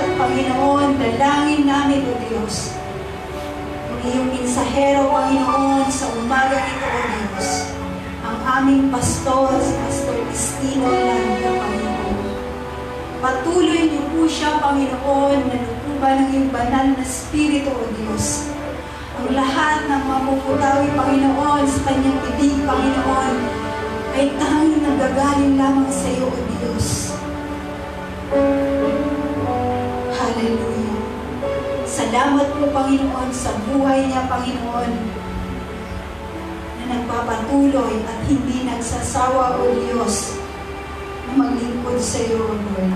at Panginoon, dalangin namin, O Diyos. Ang iyong insahero, Panginoon, sa umaga ito, O Diyos. Ang aming pastor, si Pastor Cristino Landa, Panginoon. Patuloy niyo po siya, Panginoon, na lukuban ng iyong banal na Espiritu, O Diyos. Ang lahat ng mamuputawi, Panginoon, sa kanyang ibig, Panginoon, ay tanging nagagaling lamang sa iyo, O Diyos. Hallelujah. Salamat po, Panginoon, sa buhay niya, Panginoon, na nagpapatuloy at hindi nagsasawa, O Diyos, na maglingkod sa iyo, Lord.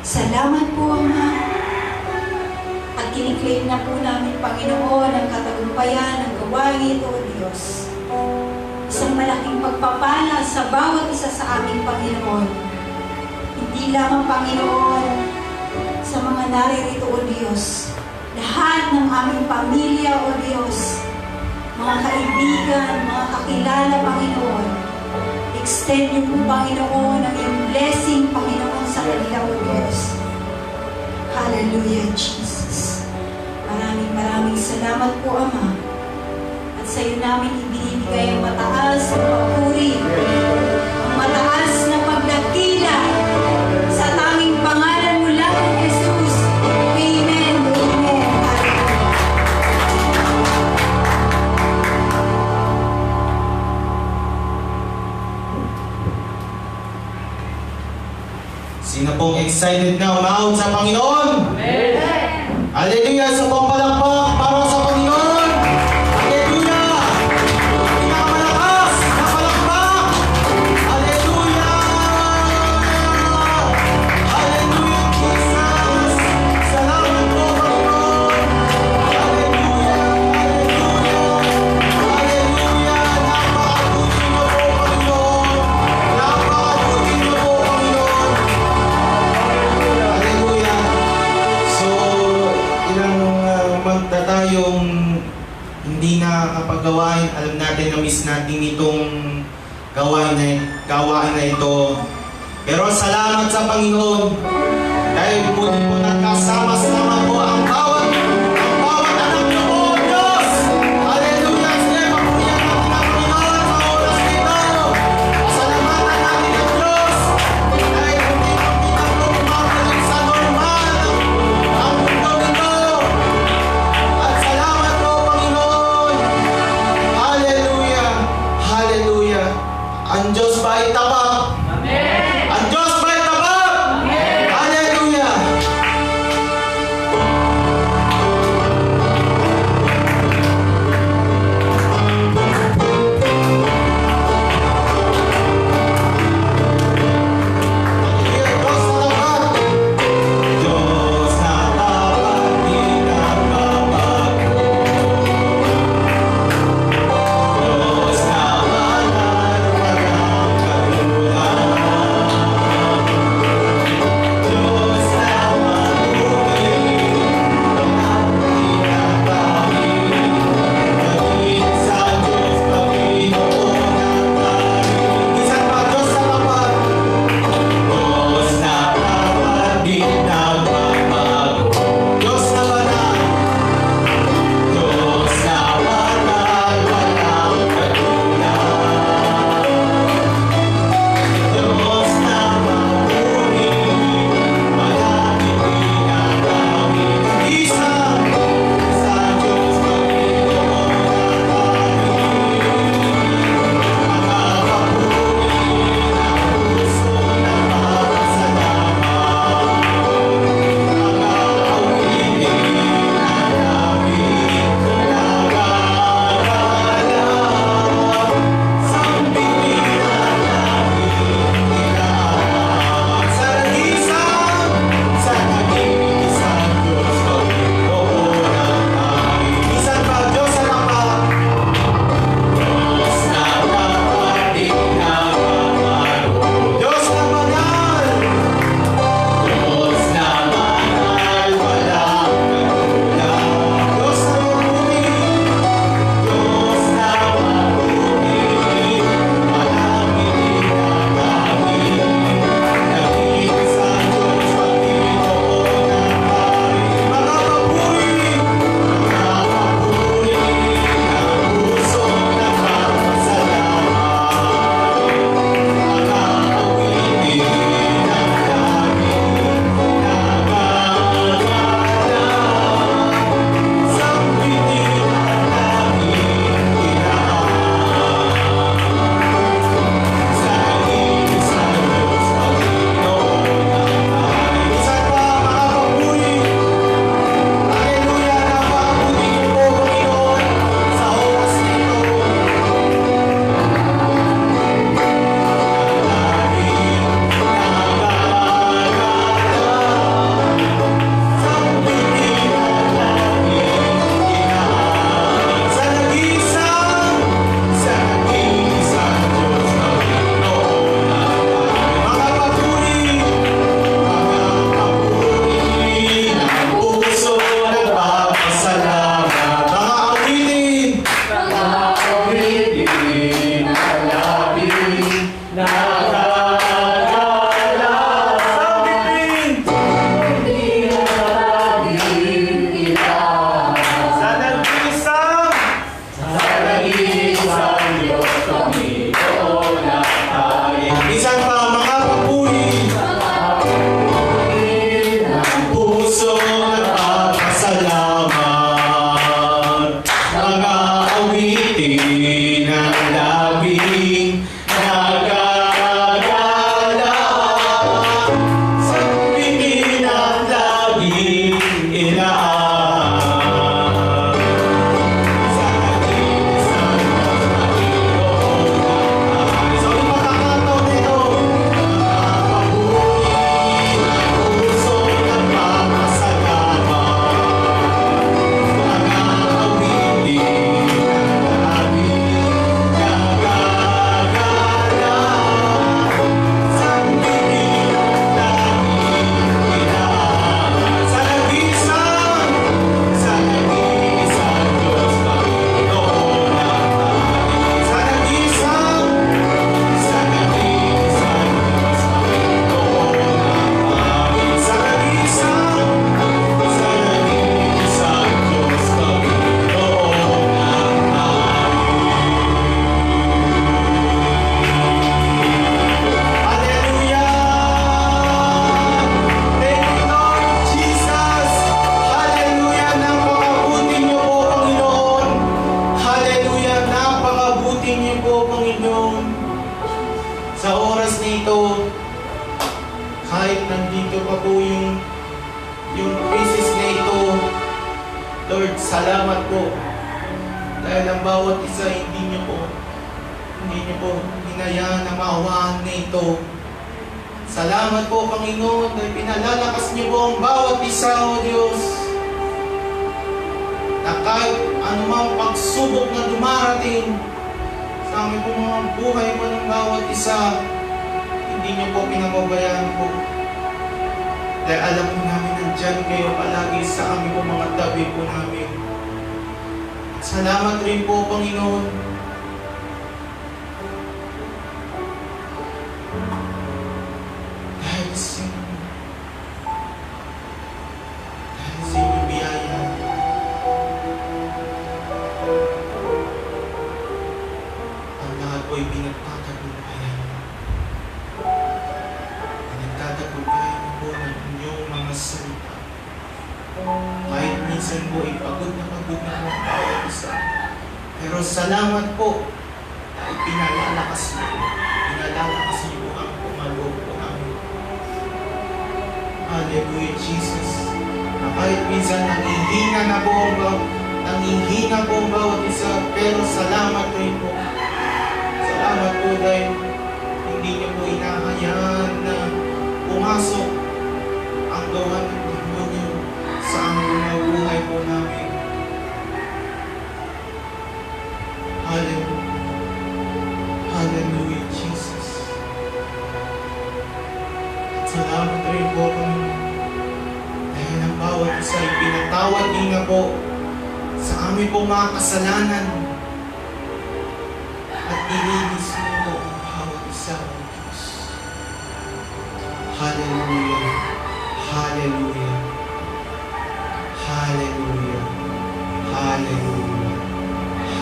Salamat po, Ama. At kiniklaim na po namin, Panginoon, ang katagumpayan ng gawain ito, O Diyos. Isang malaking pagpapala sa bawat isa sa aming Panginoon. Hindi lamang, Panginoon, sa mga naririto, O Diyos. Lahat ng aming pamilya, O Diyos. Mga kaibigan, mga kakilala, Panginoon. Extend niyo po, Panginoon, ang iyong blessing, Panginoon, sa kanila, O Diyos. Hallelujah, Jesus. Maraming salamat po, Ama. At sa iyo namin ibinibigay ang mataas na papuri, ang mataas na pagdakila sa tanging pangalan mo lang, Jesus. Amen. Amen. Sino pong excited na umahon sa Panginoon? Amen. Hallelujah! Sa pong palakpak para sa Panginoon! Hallelujah! Pinakamalakas na palakpak! Hallelujah! Hallelujah, Jesus! Salamat po, Panginoon! Hallelujah! Hallelujah! Hallelujah! Napakabuti mo po, Panginoon! Napakabuti mo po, Panginoon! Hallelujah! So, ilang month na tayong hindi nakakapagawain, alam natin na miss natin itong gawain na ito. Pero salamat sa Panginoon dahil muli po nagkasama-sama po ang bawat anak niyo po, Diyos! Hallelujah! Sige, papurihan natin ang Panginoon sa oras na ito. Pasalamatan natin ang Diyos dahil hindi po pinagpumabalik sa normal ang mundo nito. At salamat po, Panginoon! Hallelujah! Hallelujah! Ang Diyos ba ay tapat? Amen. Ang Diyos ba ay tapat? Amen. Hallelujah! kahit nandito pa po yung crisis na ito, Lord, salamat po. Dahil ang bawat isa, hindi niyo po hinayaan na maawaan na ito. Salamat po, Panginoon, dahil pinalalakas niyo po ang bawat isa, O Diyos. Na kahit anumang pagsubok na dumarating sa aming po mga buhay po ng bawat isa, hindi niyo po pinababayaan po. Dahil alam po namin nandyan kayo palagi sa aming po mga tabi po namin. Salamat rin po, Panginoon. Dahil sa inyong biyaya, ang lahat po ay pinagtatagumpayan. Pinagtatagumpayan po ng inyong mga salita. Kahit minsan po ay pagod na po ang bawat isa. Pero salamat po dahil pinalalakas niyo po. Pinalalakas niyo po ang pumaloob po namin. Hallelujah, Jesus. Na kahit minsan nanghihina po ang bawat isa, pero salamat rin po. Salamat po dahil hindi niyo po inahayaan na pumasok ang gawa ng demonyo sa aming mga buhay po namin. Hallelujah. Hallelujah, Jesus. At salamat rin po kami dahil ang bawat isa ay pinatawad din na po sa aming po mga kasalanan at nilinis niyo po ang bawat isa, O Diyos. Hallelujah. Hallelujah. Hallelujah. Hallelujah.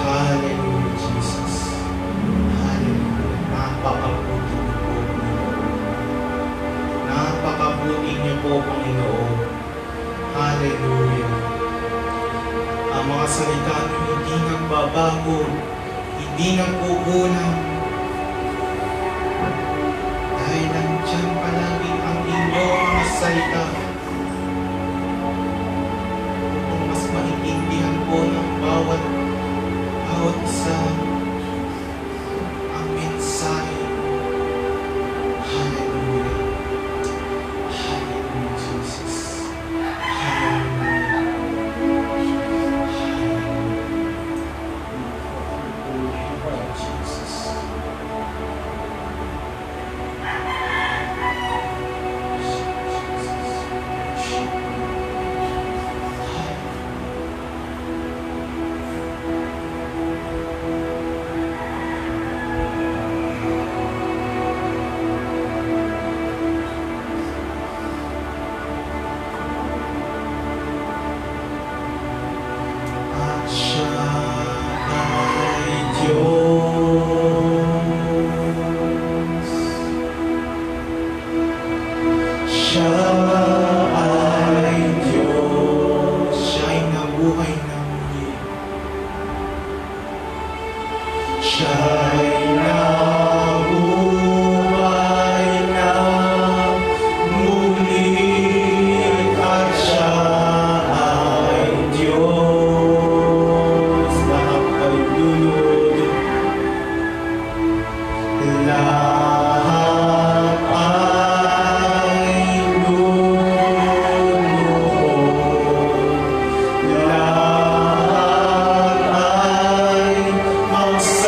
Hallelujah, Jesus. Hallelujah. Napakabuti niyo po, Panginoon. Napakabuti niyo po, Panginoon. Hallelujah. Ang mga salita niyo hindi nagbabago, hindi nagkukulang. Dahil nandyan palagi ang inyong mga salita. Mas maintindihan po ng bawat isa ang mensahe. Hallelujah. Hallelujah, Jesus. Hallelujah. Hallelujah, Jesus. At siya ay Diyos. Siya ay Diyos. Siya ay nabuhay na muli. Siya ay nabuhay na muli. At siya ay Diyos. Lahat ay lunod. Lahat ay lunod. Lahat ay magsasabi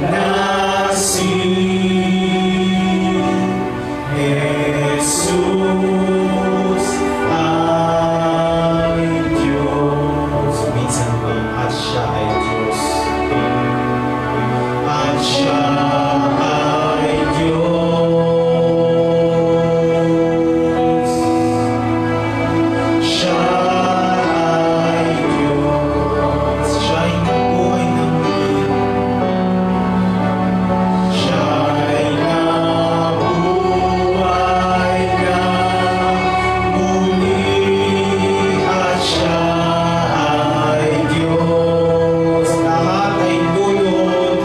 na si Jesus ay Diyos. Minsan ba, at siya ay Diyos. At siya ay Diyos. Siya ay Diyos. Siya ay nabuhay na muli. Siya ay nabuhay na muli. At siya ay Diyos. Lahat ay lunod.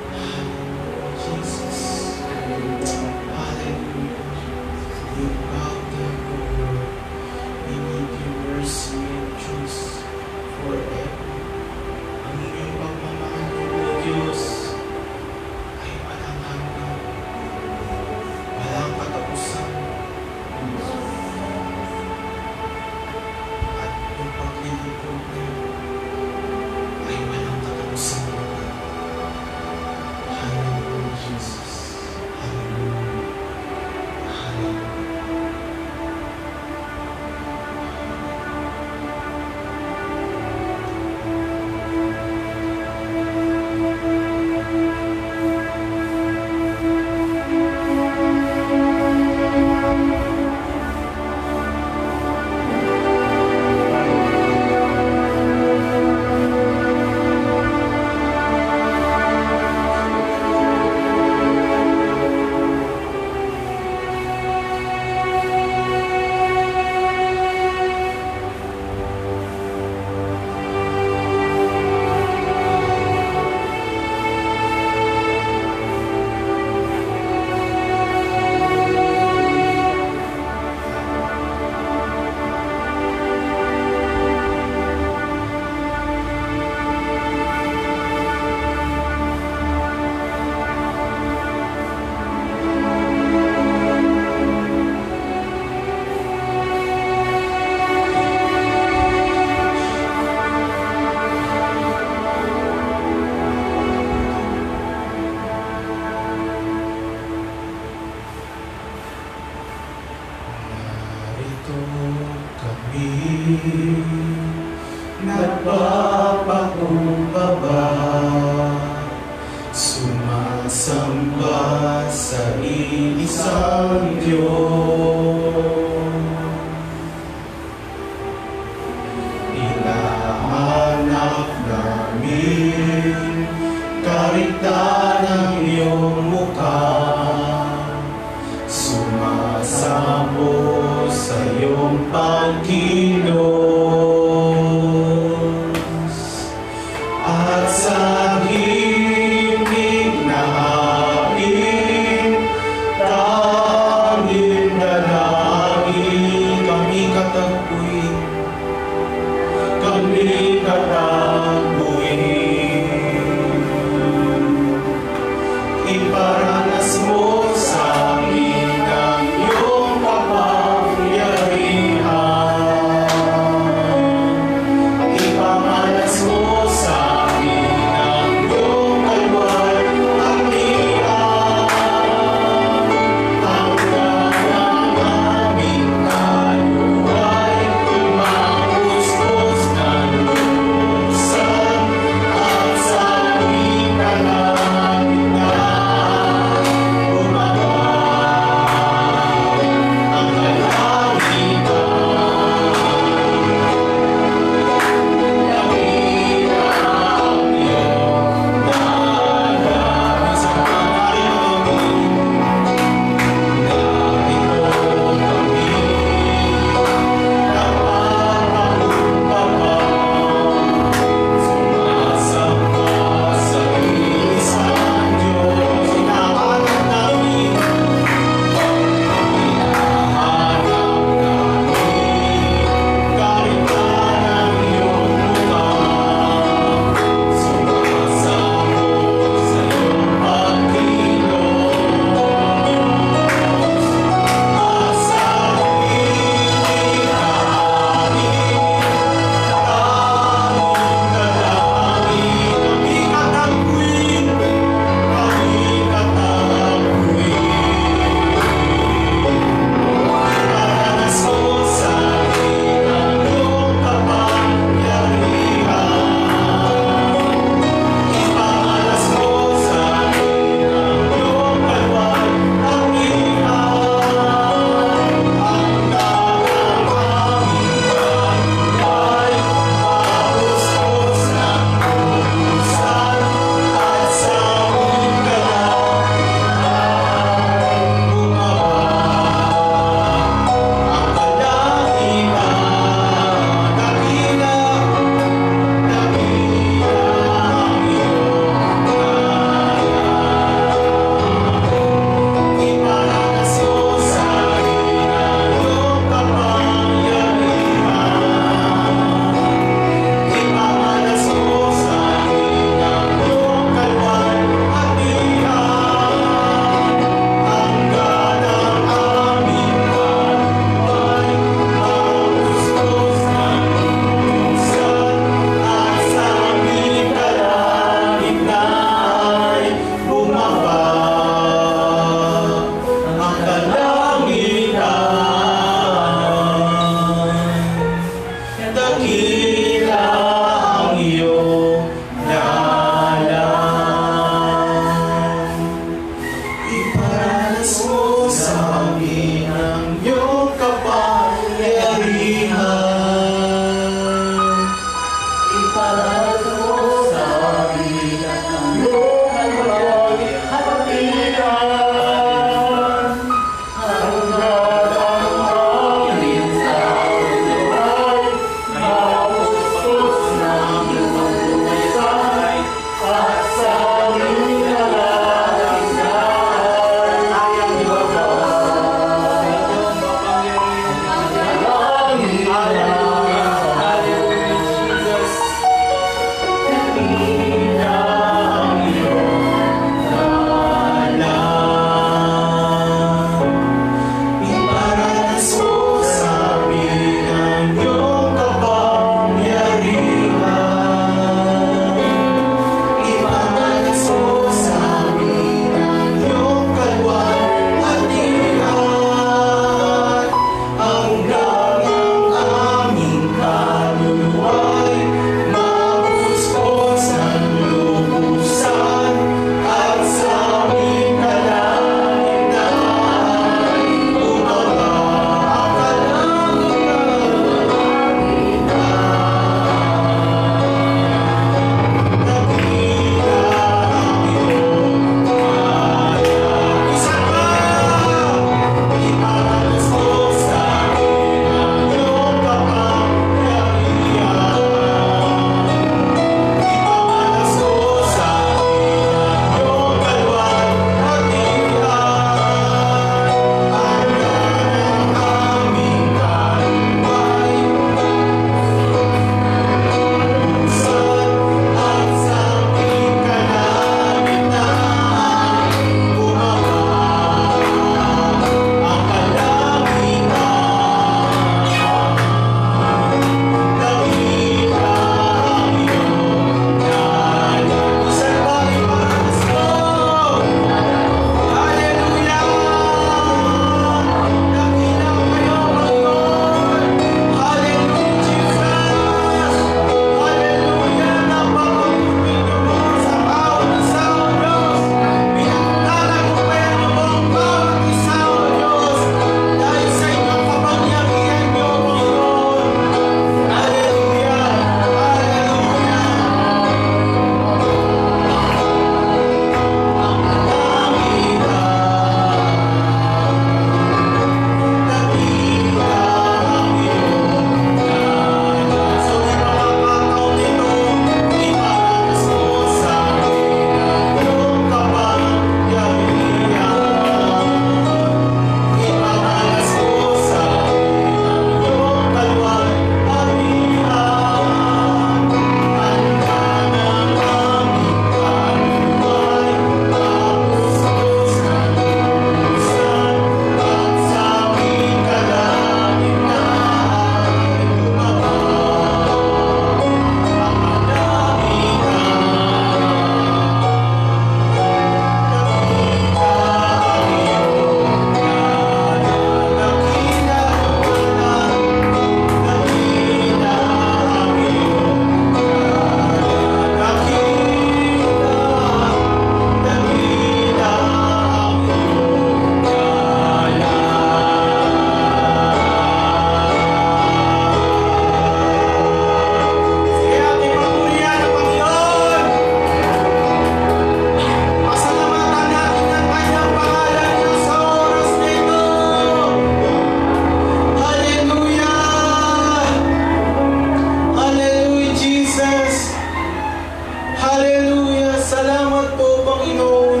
salamat po, Panginoon.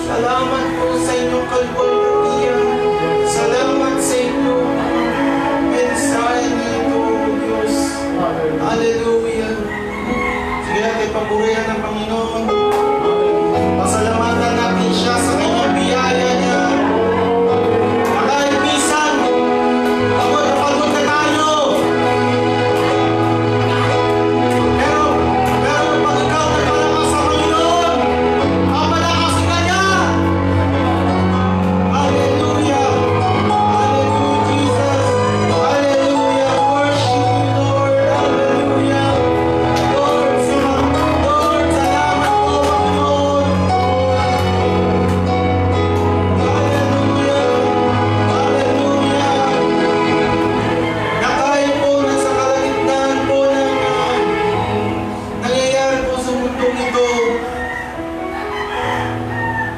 Salamat po sa inyong kalwalhatian. Salamat sa inyong mensahe nito, Diyos. Hallelujah. Sige natin, papurihan ng Panginoon. Pasalamatan natin siya sa kanyang biyaya niya. Kahit minsan, pagod na tayo. Pero pag ikaw ay malakas sa Panginoon, papalakasin ka niya. Hallelujah. Hallelujah, Jesus. Hallelujah. Worship you, Lord. Hallelujah. Lord, salamat po, Panginoon. Hallelujah. Hallelujah. Na kahit po nasa kalagitnaan po ng nangyayari po sa mundong ito,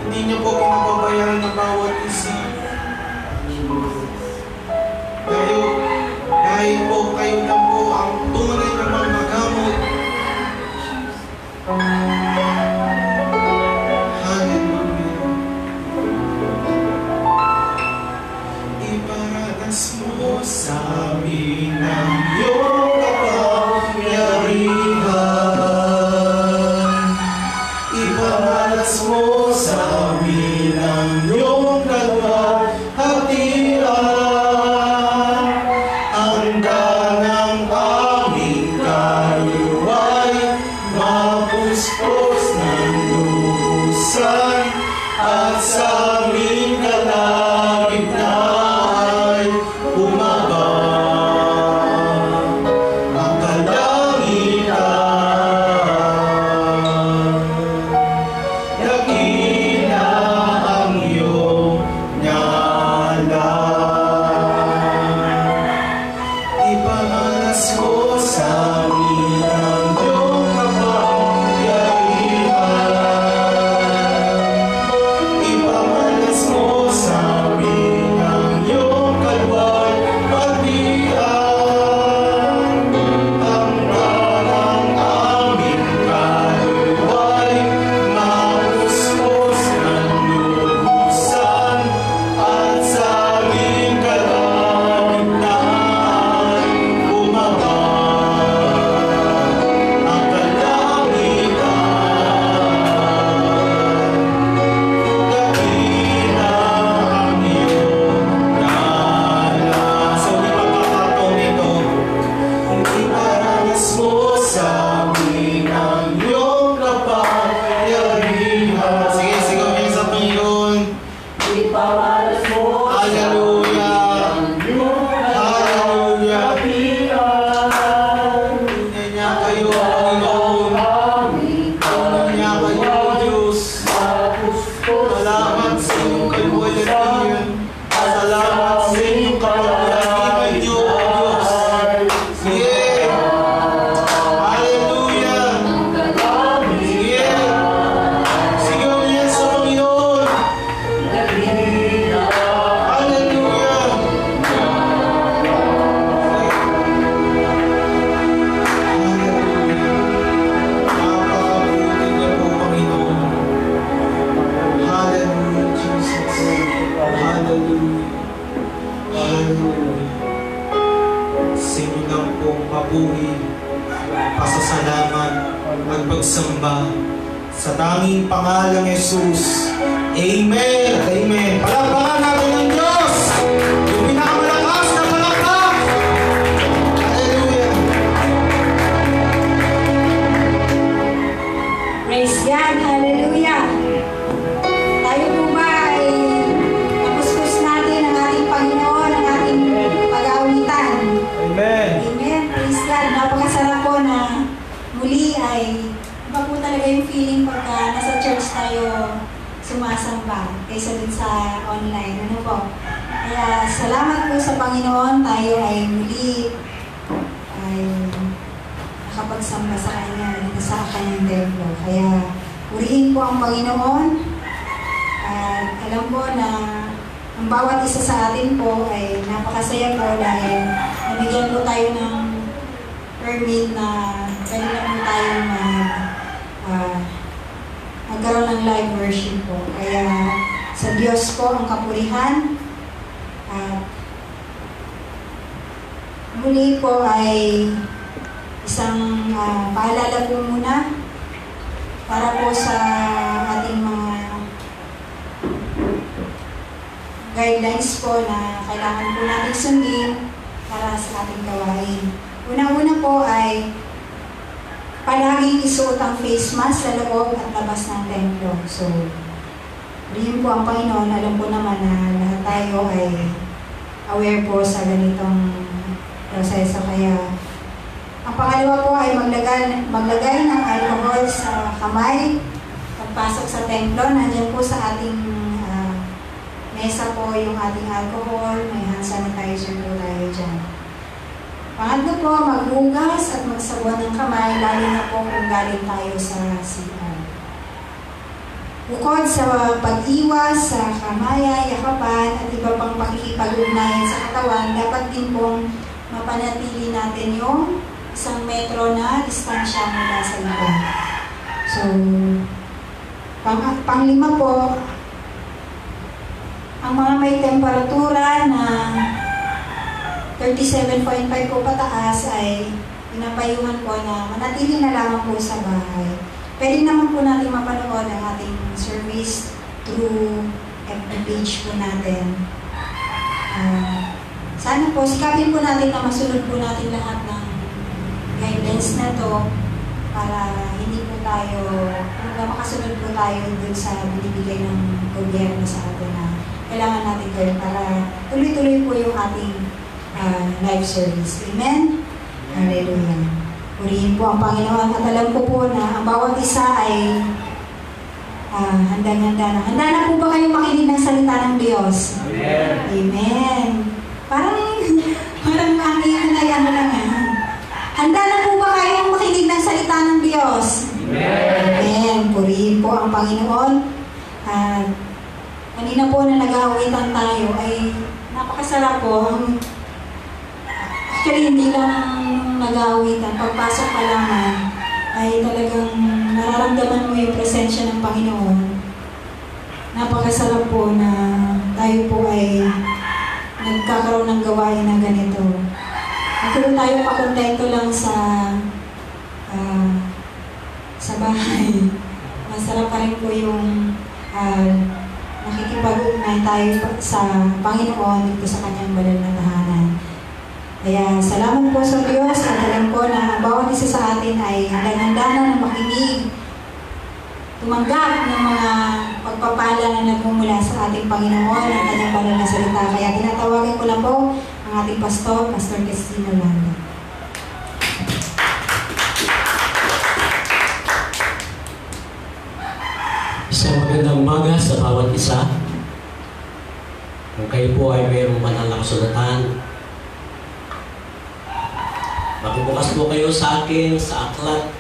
hindi niyo po pinababayaan ng bawat isa. Dahil po kayo lang po ang tunay na mamagamot. Hallelujah. Iparanas mo sa amin ang iyong kapangyarihan. Iparanas mo sa amin ang iyong kalwalhatian. Ang ganang aming kaluway, mapuspos ng lubusan, at sa aming kalagitnaan ay umabang ang kalangitan. Dakila ang iyong ngalan. Iparanas mo sa amin ang iyong kapangyarihan. Iparanas mo sa amin ang iyong kalwalhatian. Ang ganang aming kaluway, mapuspos ng lubusan, at sa aming kalagitnaan umabang ang kalangitan. Dakila ang iyong ngalan. So, di pagkakataon nito, iparanas mo sa amin ang iyong kapangyarihan. Sige, sigaw niyo sa Panginoon. Iparanas mo Hallelujah. Hallelujah. kapian. Tunay niya kayo, Panginoon. Tunay niya kayo, Diyos. Salamat sa iyong kalwalhatian. Salamat sa iyong kapangyarihan, Diyos. Sige. Hallelujah. Sige. Sigaw niya sa Panginoon. Hallelujah. Napakabuti niyo po, Panginoon. Hallelujah, Jesus. Hallelujah. Hallelujah. Sa inyo lang pong papuri, pasasalamat at pagsamba sa tanging pangalang Jesus. Amen. Amen. Palakpakan natin ang Diyos. Yung pinakamalakas na palakpak. Hallelujah. Praise God. Hallelujah. Tayo po ba ay napuspos natin ang ating Panginoon, ang ating pag-aawitan. Amen. Amen. Praise God. Napakasarap po na muli ay iba po talaga yung feeling pagka nasa church tayo sumasamba kaysa dun sa online. Ano po? Kaya salamat po sa Panginoon. Tayo ay muli ay nakapagsamba sa Kanya dito sa Kanyang templo. Kaya purihin po ang Panginoon. At alam po na ang bawat isa sa atin po ay napakasaya po dahil nabigyan po tayo ng permit na pwede na po tayo ng live worship po. Kaya sa Diyos po ang kapurihan. At muli po ay isang paalala po muna para po sa ating mga guidelines po na kailangan po natin sundin para sa ating gawain. Una-una po ay palaging isuot ang face mask sa loob at labas ng templo. So, rin po ang Panginoon, alam po naman na lahat tayo ay aware po sa ganitong proseso. Kaya, ang pangalawa po ay maglagay ng alcohol sa kamay. Pagpasok sa templo, nandiyan po sa ating mesa po yung ating alcohol, may hand sanitizer po tayo dyan. Pangatlo po, maghugas at magsabuan ng kamay, lalo na po kung galing tayo sa CR. Bukod sa pag-iwas sa kamaya, yakapan, at iba pang pakikipag-ugnayan sa katawan, dapat din pong mapanatili natin yung 1 metro na distansya mula sa iba. So, panglima po, ang mga may temperatura na 37.5 po pataas ay pinapayuhan po na manatili na lamang po sa bahay. Pwede naman po natin mapanood ang ating service through FB page po natin. Sana po, sikapin po natin na masunod po natin lahat ng guidelines na to para hindi po tayo, makasunod po tayo dun sa binibigay ng gobyerno sa atin na kailangan natin gawin para tuloy-tuloy po yung ating live service. Amen? Hallelujah. Purihin po ang Panginoon at alam ko po na ang bawat isa ay handang-handa na. Handa na po ba kayong makinig ng salita ng Diyos? Amen. Amen. Parang ang iyon ay ano lang Handa na po ba kayong makinig ng salita ng Diyos? Amen. Amen. Purihin po ang Panginoon. Kanina po na nag-aawitan tayo ay napakasarap po. Actually, hindi lang nag-aawitan. Pagpasok pa lang ay talagang nararamdaman mo yung presensya ng Panginoon. Napakasarap po na tayo po ay nagkakaroon ng gawain na ganito. Kung tayo pakontento lang sa bahay, masarap pa rin po yung nakikipag-ugnay tayo sa Panginoon dito sa kanyang banal na tahanan. Kaya salamat po sa Diyos at alam ko na ang bawat isa sa atin ay handang-handa na makinig, tumanggap ng mga pagpapala na nagmumula sa ating Panginoon at kanyang banal na salita. Kaya tinatawagan ko lang po ang ating pastor, Pastor Cristina Landa. Isang magandang umaga sa bawat isa. Kung kayo po ay mayroong banal na kasulatan, makibukas po kayo sa akin sa aklat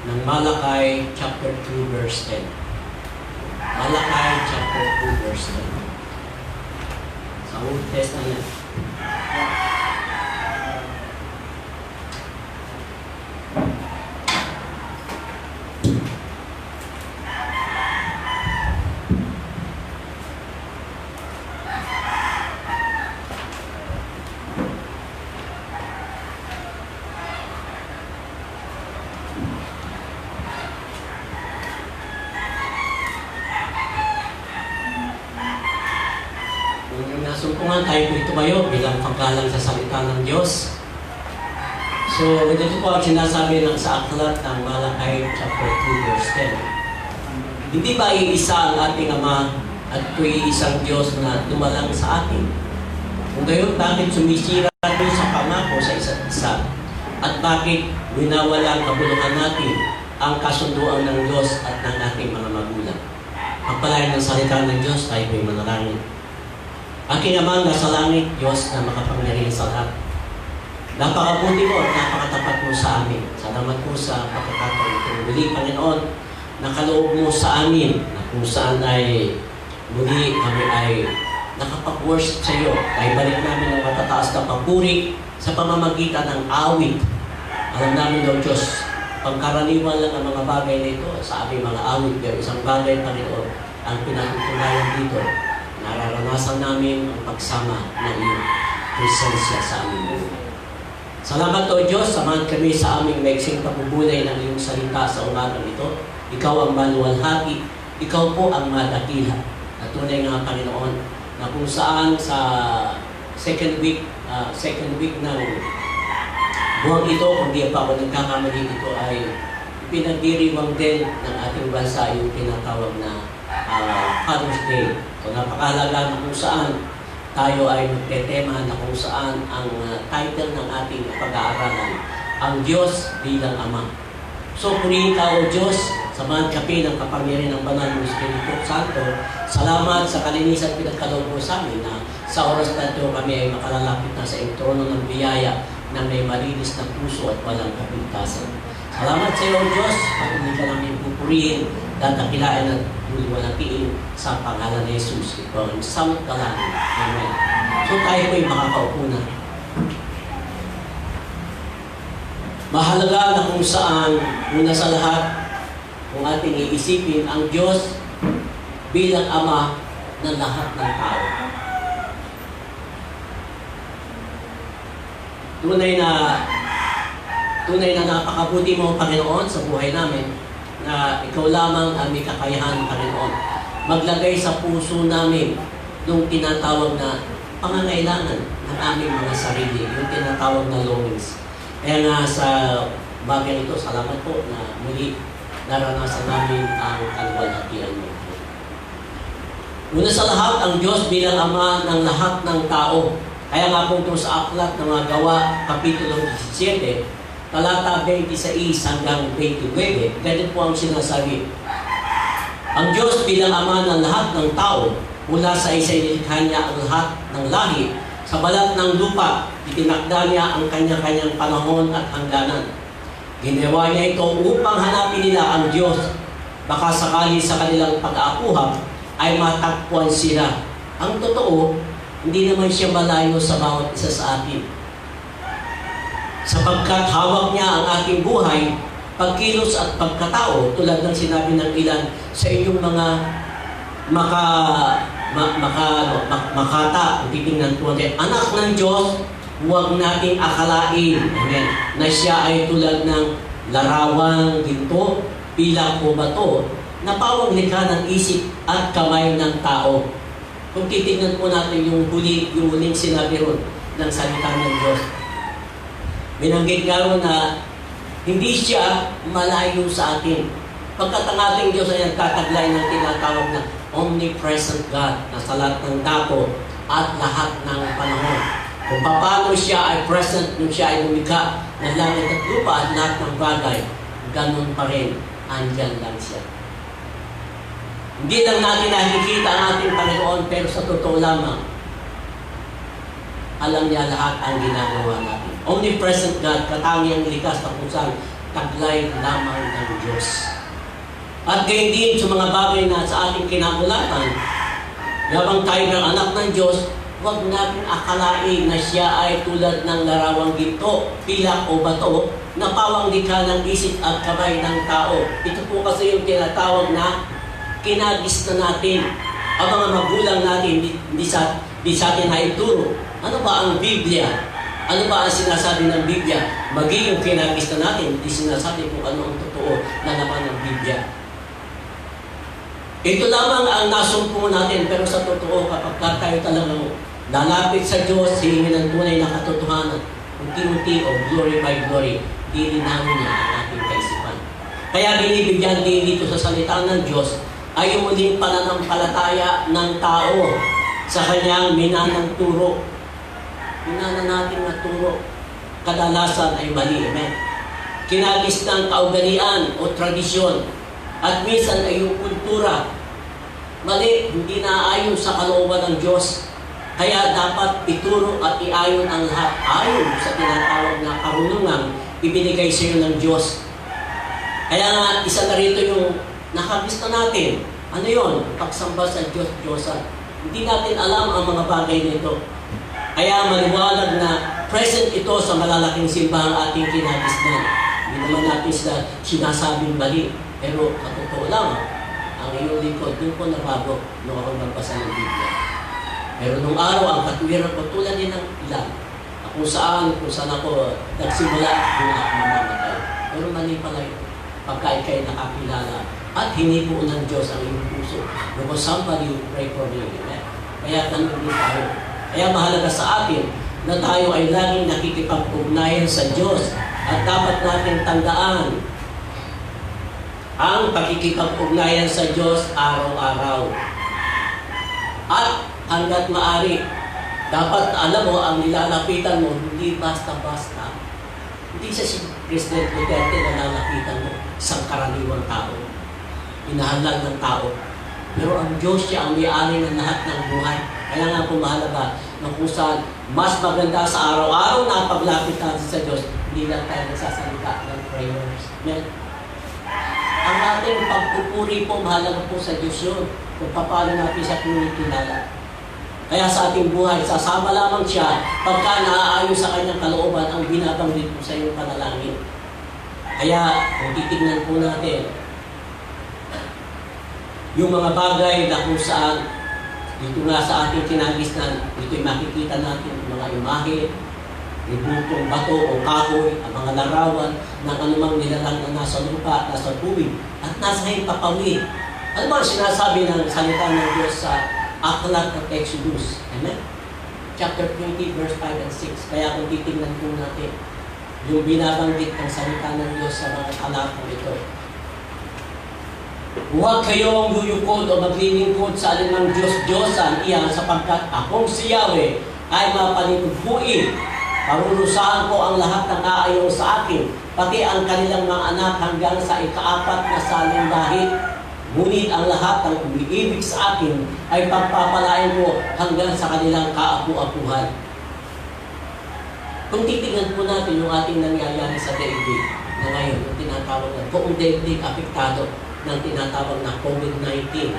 ng Malakay chapter 2 verse 10. Malakay chapter 2 verse 10. Sa Old Testament. Nasumpungan tayo po ito kayo bilang paggalang sa salita ng Diyos. So, ganito po ang sinasabi ng sa aklat ng Malakay chapter 2 verse 10. Hindi ba iisa ang ating Ama at ito'y isang Diyos na dumalang sa atin? Kung gayon, bakit sumisira tayo sa pangako sa isa't isa? At bakit winawala ang kabuluhan natin ang kasunduan ng Diyos at ng ating mga magulang? Pagpalain ng salita ng Diyos, tayo po'y manalangin. Aking Amang nasa langit, Diyos na makapangyarihan sa lahat. Napakabuti mo at napakatapat mo sa amin. Salamat po sa pagkakataon itong muli, Panginoon, na kaloob mo sa amin, na kung saan ay muli kami ay nakapag-worship sa iyo. Ay balik namin ang matataas na papuri sa pamamagitan ng awit Alam namin, Lord Diyos, pangkaraniwan lang ang mga bagay na ito sa aming mga awit. Pero isang bagay, Panginoon, ang pinatutunayan dito, nararanasan namin ang pagsama ng iyong presensya sa aming buhay. Salamat, O Diyos, samahan kami sa aming maiksing pagbubuhay ng iyong salita sa umagang ito. Ikaw ang maluwalhati, ikaw po ang madakila. At tunay nga, Panginoon, na kung saan sa second week ng buwang ito, kung di pa ako nagkakamali, ito ay pinagdiriwang din ng ating bansa yung tinatawag na Father's Day. So napakahalaga na kung saan tayo ay magtetema na kung saan ang title ng ating pag-aaralan, ang Diyos bilang Ama. So purihin ka, O Diyos, samahan kami ng kapangyarihan ng Banal ng Espiritu Santo. Salamat sa kalinisan pinagkaloob mo sa amin na sa oras na ito kami ay makalalapit na sa trono ng biyaya na may malinis na puso at walang kapintasan. Salamat sa iyo, Diyos, at hindi ka namin pupurihin, dadakilain at buliwalatiin sa pangalan ni Jesus. Ito ang samot ka lang. Amen. So tayo po ay makakaupo na. Mahalaga na kung saan, una sa lahat, kung ating iisipin ang Diyos bilang Ama ng lahat ng tao. Tunay na napakabuti mo, Panginoon, sa buhay namin, na ikaw lamang ang may kakayahan, Panginoon. Maglagay sa puso namin yung tinatawag na pangangailangan ng aming mga sarili, yung tinatawag na longings. Kaya nga sa bagay ito, salamat po na muli naranasan namin ang kaluwalhatian mo. Una sa lahat, ang Diyos bilang Ama ng lahat ng tao. Kaya nga po ito sa aklat ng mga Gawa, Kapitulo 17, talata 26 hanggang 29, ganito po ang sinasabi. Ang Diyos bilang Ama ng lahat ng tao, mula sa isa nilikha niya ang lahat ng lahi, sa balat ng lupa, itinakda niya ang kanya-kanyang panahon at hangganan. Ginawa niya ito upang hanapin nila ang Diyos. Baka sakali sa kanilang pag-aapuhan ay matakpuan sila. Ang totoo, hindi naman siya malayo sa bawat isa sa atin. Sapagkat hawak niya ang ating buhay, pagkilos at pagkatao, tulad ng sinabi ng ilan sa inyong mga makata, titingnan po natin, anak ng Diyos, huwag nating akalain, amen, na siya ay tulad ng larawang ginto, pilak o bato, na pawang likha ng isip at kamay ng tao. Kung titignan po natin yung huling sinabi ron ng salita ng Diyos, binanggit nga ron na hindi siya malayo sa atin. Pagkat ang ating Diyos ay nagtataglay ng tinatawag na omnipresent God, na sa lahat ng dako at lahat ng panahon. Kung paano siya ay present nung siya ay lumikha ng langit at lupa at lahat ng bagay, ganun pa rin, andyan lang siya. Hindi lang natin nakikita ang ating Panginoon, pero sa totoo lamang, alam niya lahat ang ginagawa natin. Omnipresent God, katangiang likas na kung saan taglay lamang ng Diyos. At gayon din sa mga bagay na sa ating kinagulatan, yabang tayo ng anak ng Diyos, huwag natin akalain na siya ay tulad ng larawang ginto, pilak o bato, na pawang likha ng isip at kamay ng tao. Ito po kasi yung tinatawag na kinagis na natin. Ang mga magulang natin, hindi sa atin na ituro. Ano ba ang Biblia? Ano ba ang sinasabi ng Biblia? Maging yung kinagis na natin, hindi sinasabi kung ano ang totoo na naman ng Biblia. Ito lamang ang nasumpo natin, pero sa totoo, kapag tayo talagang lalapit sa Diyos, hihingi ng tunay na katotohanan, unti-unti o glory by glory, dilinawin niya ang ating kaisipan. Kaya binibigyan din dito sa salita ng Diyos ay yung muling pananampalataya ng tao sa kanyang minanang turo. Minana natin na turo, kadalasan ay mali. Amen. Kinagis ng kaugalian o tradisyon at minsan ay yung kultura. Mali, hindi naayon sa kalooban ng Diyos. Kaya dapat ituro at iayon ang lahat ayon sa tinatawag na karunungan ibinigay sa iyo ng Diyos. Kaya nga, isa na rito yung nakagista natin. Ano yon? Pagsamba sa Diyos-Diyosan. Hindi natin alam ang mga bagay nito. Kaya maliwanag na present ito sa malalaking simbahang ating kinagisnan. Hindi naman natin sila sinasabing mali. Pero katotoo lang, ang iyong lingkod, doon ko nabago nung ako nagbasa ng Biblia. Pero nung araw, ang katwiran ko tulad din ng ilan. Kung saan ako nagsimula, doon ako mamamatay. Pero mali pala yun. Pagka ikay nakakilala at hinipo ng Diyos ang iyong puso. Because somebody will pray for me. Kaya ganun din tayo. Kaya mahalaga sa atin na tayo ay laging nakikipag-ugnayan sa Diyos. At dapat natin tandaan ang pagkikipag-ugnayan sa Diyos araw-araw. At hanggat maaari, dapat alam mo ang nilalapitan mo, hindi basta-basta. Hindi siya si President Duterte na nilalapitan mo sa karaniwang tao. Inahalal ng tao. Pero ang Diyos siya ang may-ari ng lahat ng buhay. Kaya nga po mahalaga na kung saan mas maganda sa araw-araw na paglapit natin sa Diyos, hindi lang tayo nagsasalita ng prayers. Amen? Ang ating pagpupuri po, mahalaga po sa Diyos yun. Kung paano natin siya kinikilala. Kaya sa ating buhay, sasama lamang siya pagka naaayon sa kanyang kalooban ang binabanggit po sa iyong panalangin. Kaya, kung titignan po natin, yung mga bagay na kung saan, dito nga sa ating kinagisnan, dito'y makikita natin yung mga imahe, ributong bato o kahoy, ang mga larawan ng anumang nilalang na nasa lupa, nasa tubig, at nasa himpapawid. Ano ba ang sinasabi ng salita ng Diyos sa Aklat ng Exodus? Amen? Chapter 20, verse 5 and 6. Kaya kung titignan po natin, yung binabanggit ng salita ng Diyos sa mga talatang ito. Huwag kayong yuyukod o maglilingkod sa alinang Diyos-Diyosan iyan sapagkat akong si Yahweh ay mapanibugbuin. Parurusahan ko ang lahat ng aayaw sa akin, pati ang kanilang mga anak hanggang sa ika-4 na saling dahil. Ngunit ang lahat ng umiibig sa akin ay pagpapalain ko hanggang sa kanilang kaapu-apuhan. Kung titignan po natin yung ating nangyayari sa daigdig na ngayon, yung tinatawag na buong daigdig apektado ng tinatawag na COVID-19.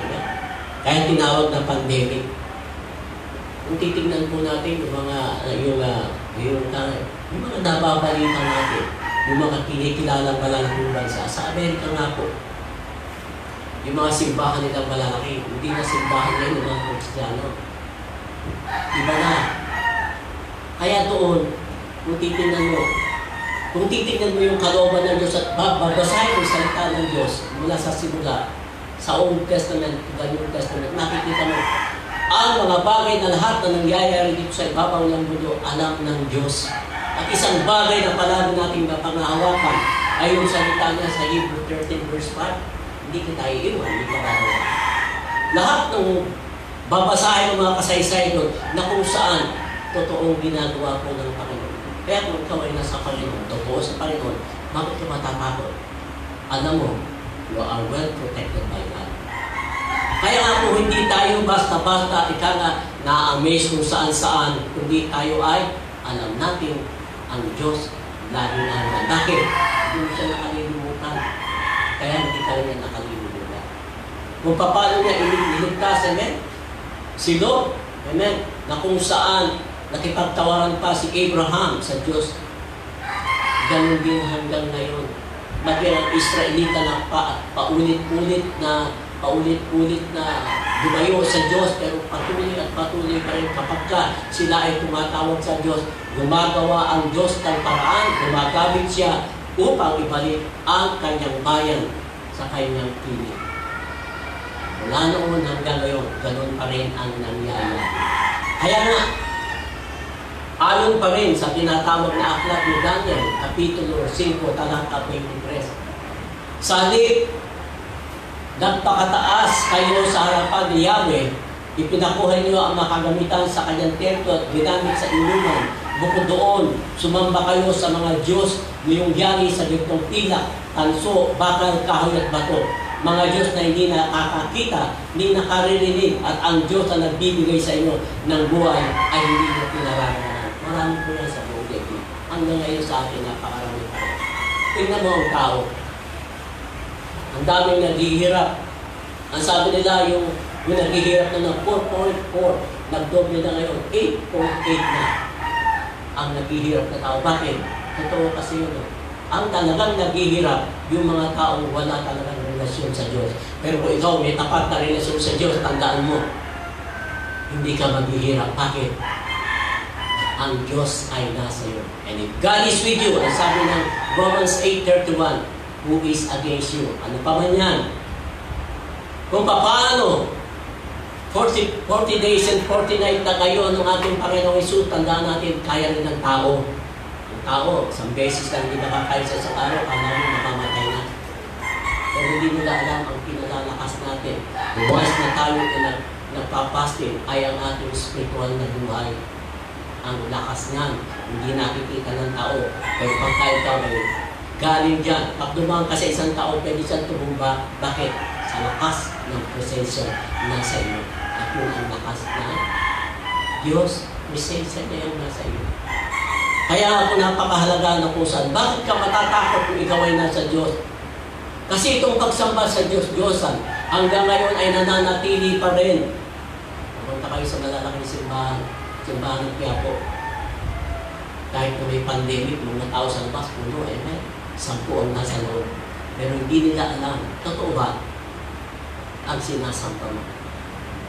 Kaya tinawag na pandemic. Kung titignan po natin yung mga nababalita natin, yung mga kinikilalang malaking bansa, sa Amerika nga po, yung mga simbahan nilang malalaki, hindi na simbahan ngayon ng mga Kristiyano. Iba na. Kaya doon, kung titignan mo yung kalooban ng Diyos at babasahin yung salita ng Diyos mula sa simula, sa Old Testament, sa New Testament, nakikita mo, ang mga bagay na lahat na nangyayari dito sa ibabaw ng mundo, alam ng Diyos. At isang bagay na palagi nating mapangahawakan ay yung salita niya sa Hebrew 13 verse 5. Hindi kita iiwan, hindi ka gagawa. Lahat ng babasahin ng mga kasaysay doon na kung saan totoong ginagawa po ng Panginoon. Kaya kung ikaw ay nasa Panginoon, totoo sa Panginoon, bakit ka matatakot? Alam mo, you are well protected by God. Kaya nga po hindi tayo basta-basta na-amaze kung saan-saan, kundi tayo ay alam natin ang Diyos lagi na. Bakit? Hindi siya nakalimutan. Kaya hindi ka rin nakalimutan. Kung paano niya iniligtas, amen? Si Lot, amen? Na kung saan nakipagtawaran pa si Abraham sa Diyos. Ganun din hanggang ngayon. Maging ang Israelita na paulit-ulit na dumayo sa Diyos, pero patuloy at patuloy pa rin kapag sila ay tumatawag sa Diyos, gumagawa ang Diyos ng paraan, gumagamit siya upang ibalik ang kanyang bayan sa kanyang piling. Mula noon hanggang ngayon, ganun pa rin ang nangyayari. Kaya nga, ayon pa rin sa tinatawag na aklat ni Daniel, Kapitulo 5, talata 23. Salip, nagpakataas kayo sa harapan ni Yahweh, ipinakuha niyo ang makagamitan sa kanyang templo at ginamit sa inuman. Bukod doon, sumamba kayo sa mga Diyos ngayong yari sa gitong pilak, tanso, bakal, kahoy at bato. Mga Diyos na hindi nakakakita, hindi nakaririnig, at ang Diyos na nagbibigay sa inyo ng buhay ay hindi nyo pinararanasan. Marami po yan sa buong daigdig. Hanggang ngayon sa atin, napakarami pa rin. Tingnan mo ang tao. Ang daming naghihirap. Ang sabi nila, yung naghihirap na ng 4.4, nagdoble na ngayon, 8.8 na. ang naghihirap na tao. Bakit? Totoo kasi yun. Ang talagang naghihirap, yung mga taong wala talagang relasyon sa Diyos. Pero kung ikaw may tapat na relasyon sa Diyos, tandaan mo, hindi ka maghihirap. Bakit? Ang Diyos ay nasa iyo. And if God is with you, ang sabi ng Romans 8:31, who is against you? Ano pa man yan? Kung paano 40 days and 40 nights na kayo ng ating Panginoong Hesus, tandaan natin, kaya rin ng tao. Ang tao, isang beses lang hindi nakakain sa isang araw, kaya mo mamamatay na. Pero hindi nila alam ang pinalalakas natin. Once na tayo nagpapasting, ay ang ating spiritual na buhay. Ang lakas niyan, hindi nakikita ng tao. Pero pag tayo ay galing dyan, pag dumaan ka sa isang tao, pwede siyang tumumba. Bakit? Sa lakas ng presensya nasa iyo. At yun ang lakas na Diyos, presensya niya yung nasa iyo. Kaya ako napakahalaga na kung saan. Bakit ka matatakot kung ikaw ay nasa Diyos? Kasi itong pagsamba sa Diyos-Diyosan, hanggang ngayon ay nananatili pa rin. Pumunta kayo sa malalaking simbahan ng Quiapo. Kahit na may pandemic, mga tao sa labas, puno, may 10 ang nasa loob. Pero hindi nila alam, totoo ba ang sinasamba mo?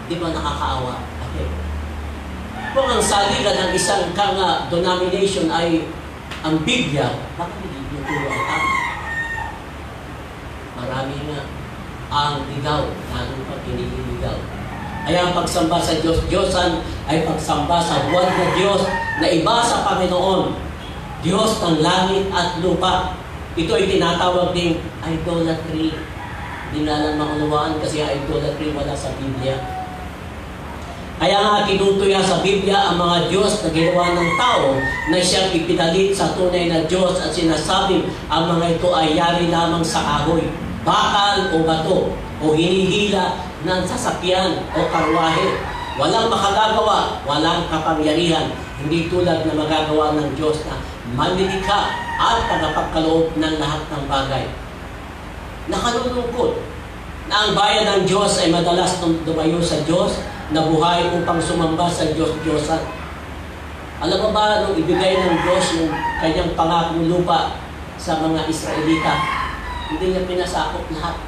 Di ba nakakaawa? Bakit? Kung ang saligan ng isang denomination ay ang Biblia, bakit hindi nuturo ang tama? Marami nga ang ligaw, lalo pag hiniligaw. Kaya ang pagsamba sa Diyos-Diyosan ay pagsamba sa buwan na Diyos na iba sa Panginoon. Diyos ng langit at lupa. Ito ay tinatawag ding idolatry. Hindi nga lang maunawaan kasi idolatry wala sa Biblia. Kaya nga tinutuya sa Biblia ang mga Diyos na ginawa ng tao na siyang ipinalit sa tunay na Diyos at sinasabing ang mga ito ay yari lamang sa kahoy, bakal o bato o hinihila ng sasakyan o karwahe. Walang makagagawa, walang kapangyarihan, hindi tulad na magagawa ng Diyos na manlilikha at tagapagkaloob ng lahat ng bagay. Nakalulungkot na ang bayan ng Diyos ay madalas dumayo sa Diyos na buhay upang sumamba sa Diyos-Diyosan. Alam mo ba nung ibigay ng Diyos yung kanyang pangakong lupa sa mga Israelita, hindi niya pinasakop lahat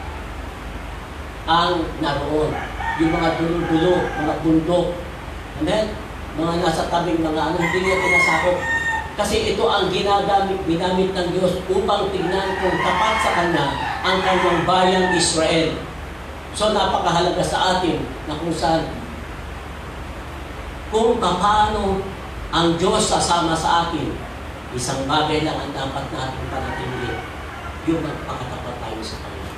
ang naroon. Yung mga dulo-dulo, mga bundok, amen? Mga nasa tabing mga hindi niya pinasakop. Kasi ito ang ginamit ng Diyos upang tignan kung tapat sa Kanya ang kanyang bayang Israel. So napakahalaga sa atin na kung saan, kung paano ang Diyos sasama sa atin, isang bagay lang ang dapat natin panatilihin, yung magpakatapat tayo sa Kanya.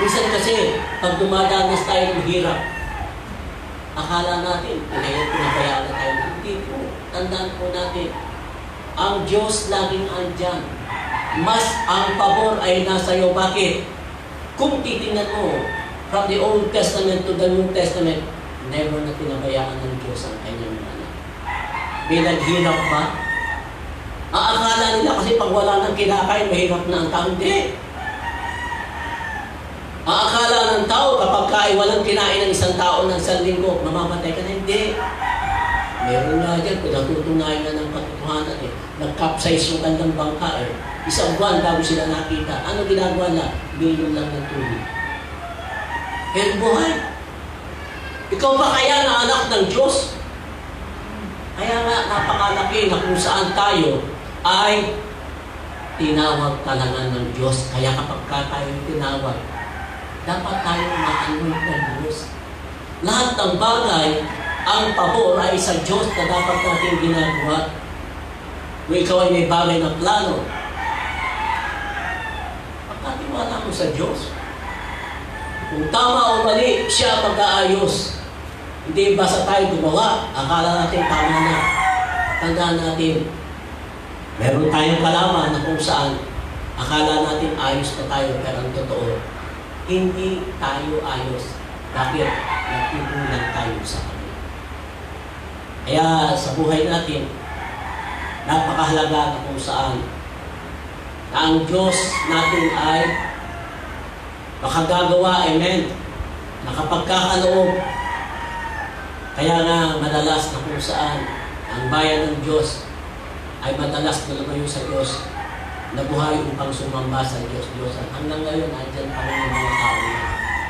Minsan kasi, pag dumadanas tayo ng hirap, akala natin, pinabayaan na tayo. Hindi po, tandaan po natin, ang Diyos laging andyan. Mas ang pabor ay nasa iyo. Bakit? Kung titingnan mo, from the Old Testament to the New Testament, never na pinabayaan ng Diyos ang kanyang mga anak. Binaghirap ba? Akala nila kasi pag wala nang kinakain, mahirap na ang tao. Hindi. Akala ng tao kapag walang kinain ng isang tao ng 1 linggo, mamamatay ka na. Hindi. Meron nga dyan, kung natutunayan na ng katotohanan nag-capsize yung kanilang bangka Isang buwan bago sila nakita. Ano ginagawa na? Bilyon lang ng tubig. Pero buhay. Ikaw ba kaya na anak ng Diyos? Kaya nga napakalaki na kung saan tayo ay tinawag talaga ng Diyos. Kaya kapag tayo tinawag, dapat tayo ma-anoint ng Diyos. Lahat ng bagay, ang pabor ay sa Diyos na dapat natin ginagawa. Kung ikaw ay may bagay na plano, pagkatiwala mo sa Diyos. Kung tama o mali, siya mag-aayos. Hindi basta tayo gumawa, akala natin tama na. Tandaan natin, meron tayong kalaman na kung saan akala natin ayos na tayo, pero ang totoo, hindi tayo ayos. Bakit? Nagtutulad tayo sa Kanya. Kaya sa buhay natin, napakahalaga na kung saan na ang Diyos natin ay makagagawa, amen, nakapagkakaloob. Kaya nga madalas na kung saan ang bayan ng Diyos ay madalas na lumayo sa Diyos, nabuhay upang sumamba sa Diyos. Hanggang ngayon, andyan pa rin yung mga tao niya.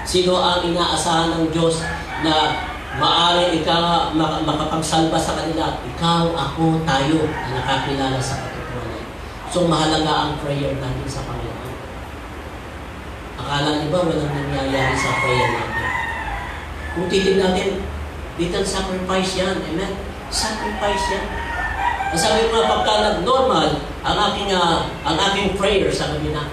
Sino ang inaasahan ng Diyos na maaari makapagsalba sa kanila? Ikaw, ako, tayo na nakakilala sa katotohanan. So mahalaga ang prayer natin sa Panginoon. Akala niyo ba walang nangyayari sa prayer natin? Kung titignan natin, little sacrifice yan. Amen? Sacrifice yan. Sabi ko nga, pagka nag-normal, ang aking prayer, sabi na,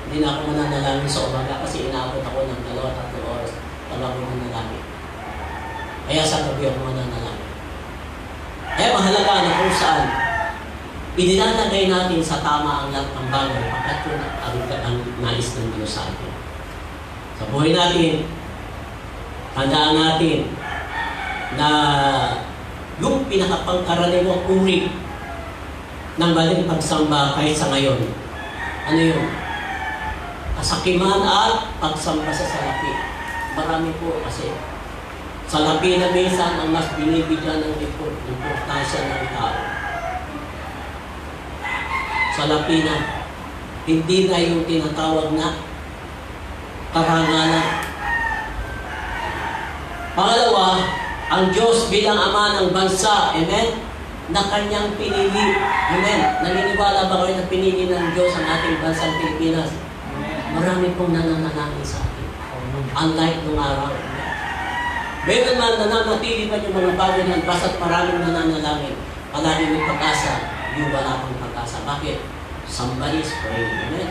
hindi na ako mananalangin sa umaga kasi inaabot ako ng 2-3 oras pag ako mananalangin. Kaya sa gabi ako mananalangin. Kaya mahalaga na kung saan inilalagay natin sa tama ang lahat ng bagay pagkat yun ang nais ng Diyos sa atin. Sa buhay natin, tandaan natin na yung pinakapangkaraniwang uri ng maling pagsamba kahit sa ngayon. Ano yun? Kasakiman at pagsamba sa salapi. Marami po kasi. Salapi na minsan ang mas binibigyan ng importansya ng tao. Salapi na. Hindi na yung tinatawag na karangalan. Pangalawa, ang Diyos bilang Ama ng bansa, amen, na Kanyang pinili. Amen. Naniniwala ba kayo na pinili ng Diyos ang ating bansang Pilipinas? Marami pong nananalangin sa atin. Unlike nung araw. Meron man nananatili pa yung mga bagay ng basta't maraming nananalangin. Palagi may pag-asa, yung wala pang pag-asa. Bakit? Somebody is praying. Amen.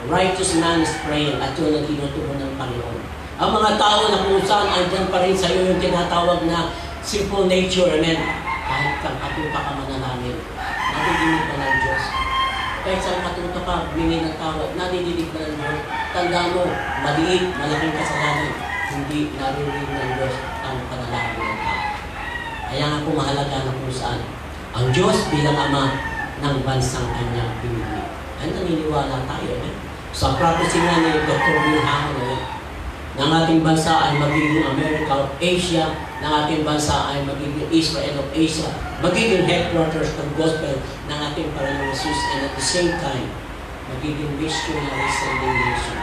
A righteous man is praying at yun ang tinutugon ng Panginoon. Ang mga tao na kung saan andyan pa rin sa iyo yung tinatawag na simple nature, amen. Kahit kang katuta ka manalangin, nadidinig ka ng Diyos. Kahit saan katuta ka, humingi ng tawad, nadidinig ka ng Diyos. Tanda mo, maliit, malaking kasalanan, hindi narinig ng Diyos ang panalangin ng tao. Kaya nga po mahalaga na kung saan ang Diyos bilang Ama ng bansang Kanyang pinili. Ay naniniwala tayo, amen. Sa prophecy nga ni Dr. Bill Hamilton, ng ating bansa ay magiging America of Asia, ng ating bansa ay magiging Israel of Asia, magiging headquarters ng gospel ng ating Panginoon Jesus, and at the same time, magiging missionary sending nation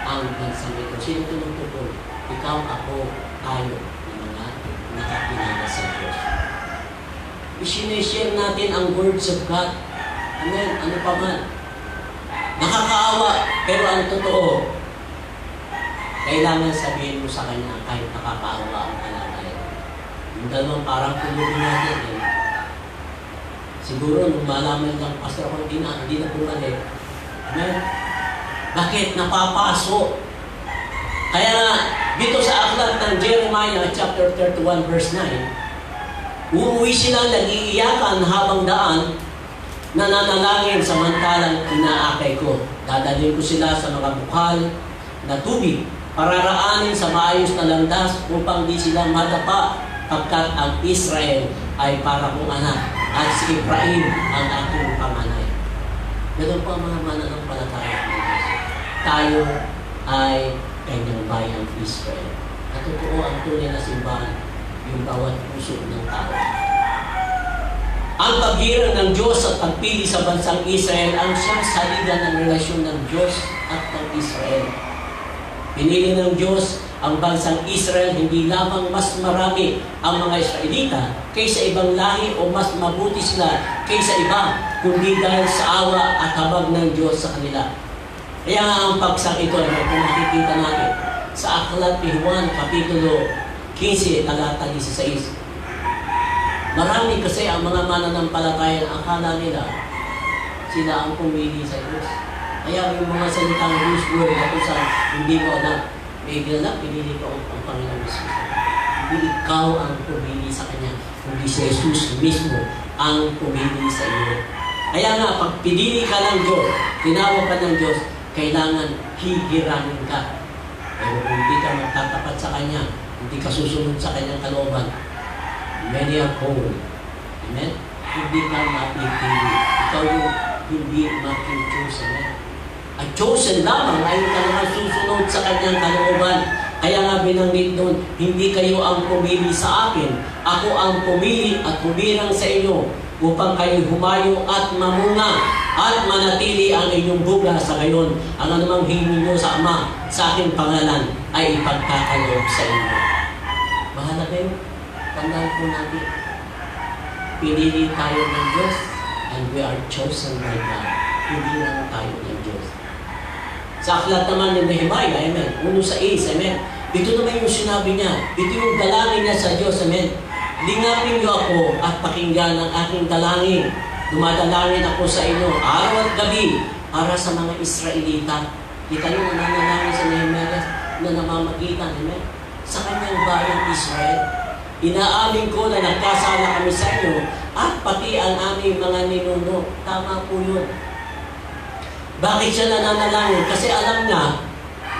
ang bansa nito. Sino tumutupon? Ikaw, ako, tayo, ng mga nakakilala sa Diyos. I-share natin ang words of God. Amen. Ano pa man. Nakakaawa, pero ang totoo, kailangan sabihin mo sa Kanya kahit nakakaawa ang kalagayan. Yung dalawang parang tulogin natin eh. Siguro nung malaman lang, Pastor ako, hindi na bumalik. Amen? Bakit? Napapaso. Kaya nga, dito sa aklat ng Jeremiah chapter 31 verse 9, uuwi silang nag-iiyakan habang daan, nananalangin samantalang inaakay ko. Dadalhin ko sila sa mga bukal na tubig, pararaanin sa maayos na landas upang di sila madapa pagkat ang Israel ay para kong anak at si Ephraim ang aking panganay. Ganun po ang mga mananampalataya ng Diyos. Tayo ay Kanyang bayang Israel. At totoo ang tunay na simbahan, yung bawat puso ng tao. Ang paghirang ng Diyos at pagpili sa bansang Israel ang siyang saligan ng relasyon ng Diyos at ng Israel. Pinili ng Diyos ang bansang Israel hindi lamang mas marami ang mga Israelita kaysa ibang lahi o mas mabuti sila kaysa iba, kundi dahil sa awa at habag ng Diyos sa kanila. Kaya ang pagsang ito ay kung makikita natin sa aklat ni Juan, Kapitulo 15, talata 16. Marami kasi ang mga mananampalataya na akala nila sila ang pumili sa Diyos. Kaya yung mga salitang Diyos word na kung saan hindi mo alam, may ginalap, pinili ko ang Panginoon Jesus. Hindi ikaw ang pumili sa Kanya, kundi si Jesus mismo ang pumili sa iyo. Kaya nga, pag pinili ka ng Diyos, tinawag ka ng Diyos, kailangan hihiranin ka. Pero kung hindi ka magtatapat sa Kanya, hindi ka susunod sa Kanyang kalooban, many are called. Amen? Hindi ka mapipili. Ikaw yung hindi mapipili. At chosen lamang ay ka naman susunod sa Kanyang kalooban. Kaya nga binanggit doon, hindi kayo ang pumili sa akin. Ako ang pumili at humirang sa inyo upang kayo humayo at mamunga at manatili ang inyong buga sa gayon. Ang anumang hingin niyo sa Ama sa aking pangalan ay ipagkakaloob sa inyo. Bahala kayo. Tandaan po natin. Pinili tayo ng Diyos and we are chosen by God. Hindi lang tayo ng Diyos. Sa aklat naman ni Nehemiah, amen. 1:6, amen. Ito naman yung sinabi niya. Ito yung dalangin niya sa Diyos, amen. Lingapin niyo ako at pakinggan ang aking dalangin. Dumadalangin ako sa inyo araw at gabi para sa mga Israelita. Kita niyo ang nanalangin sa Nehemiah na namamagitan, amen, sa kanyang bayang Israel. Inaamin ko na nagkasala kami sa inyo at pati ang aming mga ninuno. Tama po yun. Bakit siya nananalangin? Kasi alam niya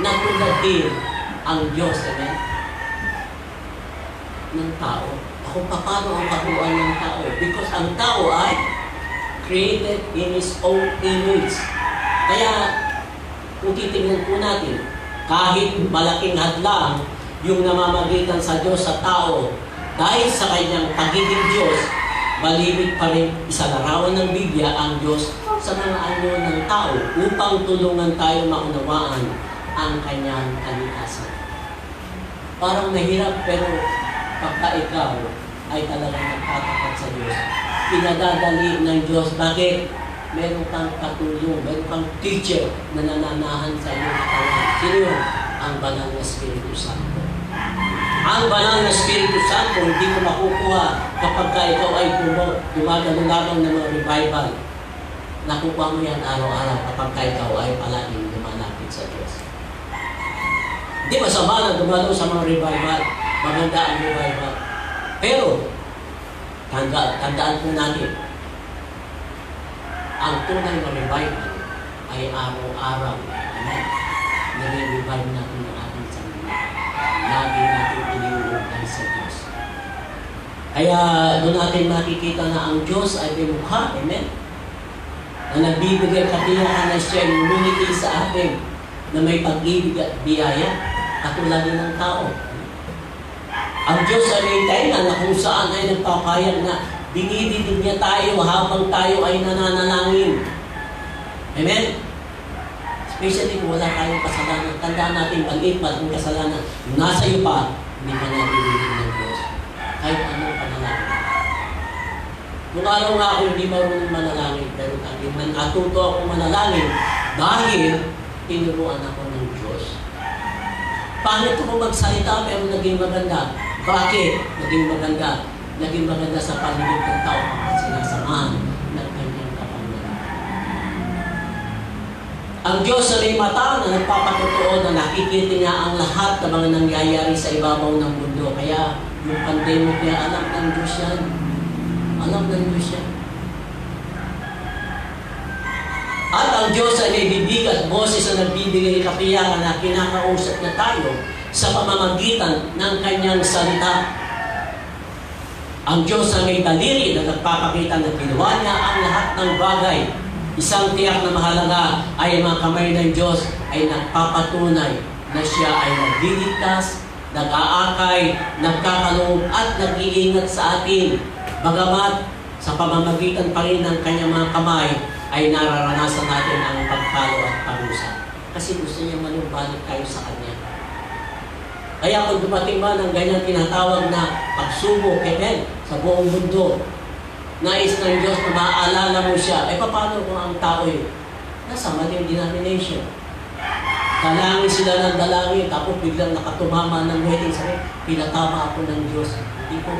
na tulad din ang Diyos, amen, ng tao. Kung paano ang kabuuan ng tao. Because ang tao ay created in His own image. Kaya, kung titingnan po natin, kahit malaking hadlang yung namamagitan sa Diyos sa tao, dahil sa kanyang pagiging Diyos, malibig pa rin isalarawan ng Biblia ang Diyos sa mga anyo ng tao upang tulungan tayo maunawaan ang kanyang kalikasan. Parang mahirap, pero pagka ikaw ay talagang nagtatapat sa Diyos, pinadadali ng Diyos. Bakit? Meron kang katulong, meron kang teacher na nananahan sa iyong katawan. Sino yun? Ang banal na Espiritu Santo. Ang banal na Espiritu Santo hindi ko makukuha kapag ikaw ay gumagano lamang ng mga revival. Nakukuha mo yan araw-araw kapag ikaw ay palaging lumalapit sa Diyos. Hindi masama na dumalo sa mga revival. Maganda ang revival. Pero, tandaan po natin, ang tunay na revival ay araw-araw. Amen. Nare-revive natin ang ating sarili. Lagi natin iniuukay sa Diyos. Kaya doon natin makikita na ang Diyos ay may mukha. Amen. Na nagbibigay katiyakan na siya immunity sa atin na may pag-ibig at biyaya katulad din ng tao. Ang Diyos ay may tainga na kung saan ay nagpapayag na dinidinig niya tayo habang tayo ay nananalangin. Amen? Especially kung wala tayong kasalanan. Tandaan natin, maliit pa ang kasalanan. Nasa iyo pa, hindi ka nadidinig ng Diyos. Kahit anong panalangin. Kung araw nga ako hindi marunong manalangin, pero natuto akong manalangin dahil tinuruan ako ng Diyos. Pangit ko magsalita pero naging maganda. Bakit? Naging maganda. Naging maganda sa paligid ng tao kapag sinasamahan ng kanyang kapangyarihan. Ang Diyos sa may mata na nagpapatotoo na nakikita niya ang lahat ng mga nangyayari sa ibabaw ng mundo. Kaya yung pandemic niya, alam ng Diyos yan. Alam ng Diyos yan. At ang Diyos ay may bibig at boses na nagbibigay kapiyakan na kinakausap niya tayo sa pamamagitan ng kanyang salita. Ang Diyos ay may daliri na nagpapakita na ginawa niya ang lahat ng bagay. Isang tiyak na mahalaga ay ang mga kamay ng Diyos ay nagpapatunay na siya ay nagliligtas, nag-aakay, nagkakaloob at nag-iingat sa atin. Bagamat sa pamamagitan pa rin ng kanyang mga kamay ay nararanasan natin ang pagpalo at parusa. Kasi gusto niya manumbalik tayo sa Kanya. Kaya kung dumating man ang ganyan tinatawag na pagsubok, amen, sa buong mundo, nais ng Diyos na maaalala mo siya, paano kung ang tao nasa maling denomination? Dalangin sila ng dalangin, tapos biglang nakatumama ng wedding, sabi, pinatama ako ng Diyos. Hindi po.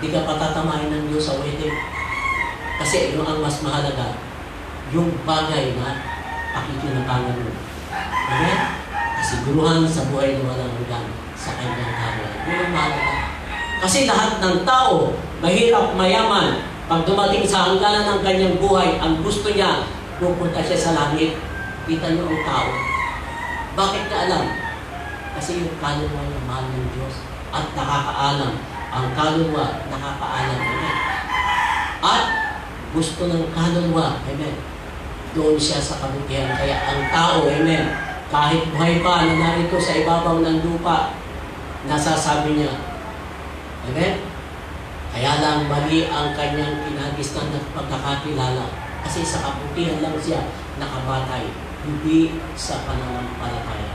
Hindi ka patatamahin ng Diyos sa wedding. Kasi yung ang mas mahalaga, yung bagay na pakikinabangan mo. Amen? Kasiguruhan sa buhay na walang hanggan sa kanyang kamay. Yun ang mahalaga. Kasi lahat ng tao, mahirap, mayaman, pag dumating sa hangganan ng kanyang buhay, ang gusto niya, pupunta siya sa langit. Kita niyo ang tao. Bakit ka alam? Kasi yung kaluluwa niya mahal ng Diyos at nakakaalam. Ang kaluluwa, nakakaalam. Amen? At gusto ng kaluluwa, amen, doon siya sa kabutihan. Kaya ang tao, amen, kahit buhay pa na narito sa ibabaw ng lupa, nasasabi niya, amen, Kaya lang mali ang kanyang kinagisnan at pagkakakilala. Kasi sa kabutihan lang siya nakabatay, hindi sa pananampalataya.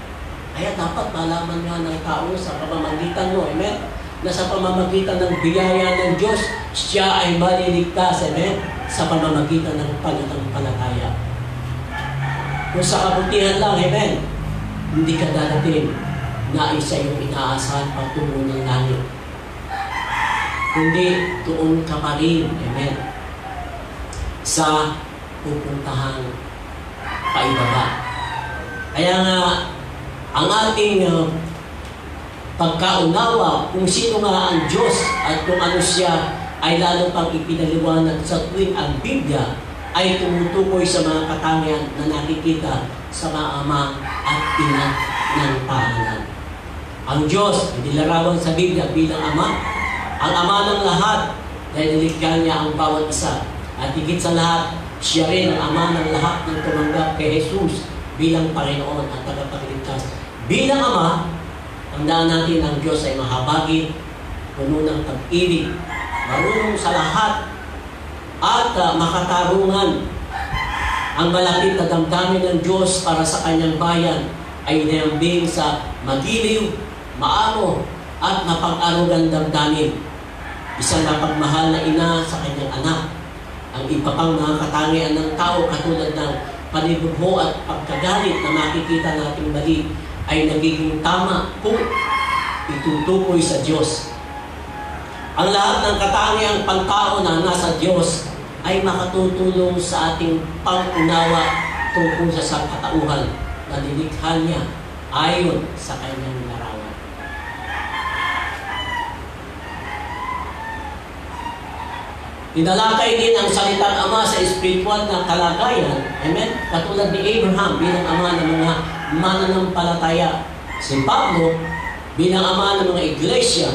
Kaya dapat malaman nga ng tao sa pamamagitan mo, amen? Na sa pamamagitan ng biyaya ng Diyos, siya ay maliligtas, amen? Sa pamamagitan ng pananampalataya. Kung sa kabutihan lang, amen? Hindi ka darating na isa yung inaasahan patungo ng langit. Kundi doon ka pa rin, amen? Sa pupuntahang paibaba. Kaya nga, ang ating pagkaunawa kung sino nga ang Diyos at kung ano siya ay lalo pang ipinaliwanag sa tuwing ang Biblia ay tumutukoy sa mga katangian na nakikita sa mga ama at ina ng tahanan. Ang Diyos ay nilarawan sa Biblia bilang Ama, ang Ama ng lahat dahil nilikha niya ang bawat isa. At higit sa lahat, siya rin ang Ama ng lahat ng tumanggap kay Jesus bilang Panginoon at tagapagligtas. Bilang Ama, tandaan natin ang Diyos ay mahabagin, puno ng pag-ibig, marunong sa lahat, at makatarungan. Ang malapit na damdamin ng Diyos para sa kanyang bayan ay inihambing sa magiliw, maamo, at mapag-arugang damdamin. Isang napagmahal na ina sa kanyang anak. Ang iba pang mga katangian ng tao katulad ng panibugho at pagkagalit na makikita nating mali ay nagiging tama kung itutukoy sa Diyos. Ang lahat ng katangiang pantao na nasa Diyos ay makatutulong sa ating pang-unawa tungkol sa sangkatauhan na nilikha niya ayon sa kanyang larawan. Tinalakay din ang salitang Ama sa espiritual na kalagayan, amen? Katulad ni Abraham bilang ama ng mga mananampalataya. Si Pablo bilang ama ng mga iglesia.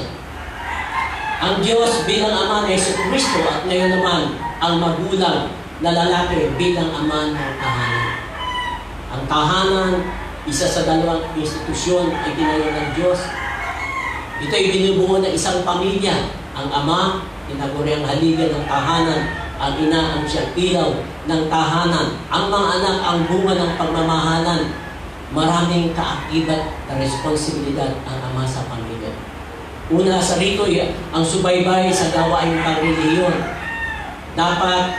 Ang Diyos bilang ama ni Jesucristo at ngayon naman ang magulang na lalaki bilang ama ng tahanan. Ang tahanan, isa sa dalawang institusyon ay tinayo ng Diyos. Ito ay binubuo ng isang pamilya. Ang ama, tinaguri ang haligan ng tahanan. Ang ina, ang siyang ilaw ng tahanan. Ang mga anak, ang bunga ng pagmamahalan. Maraming kaakibat na responsibilidad ang ama sa pamilya. Una sa rito, ang subaybay sa gawaing pangrelihiyon. Dapat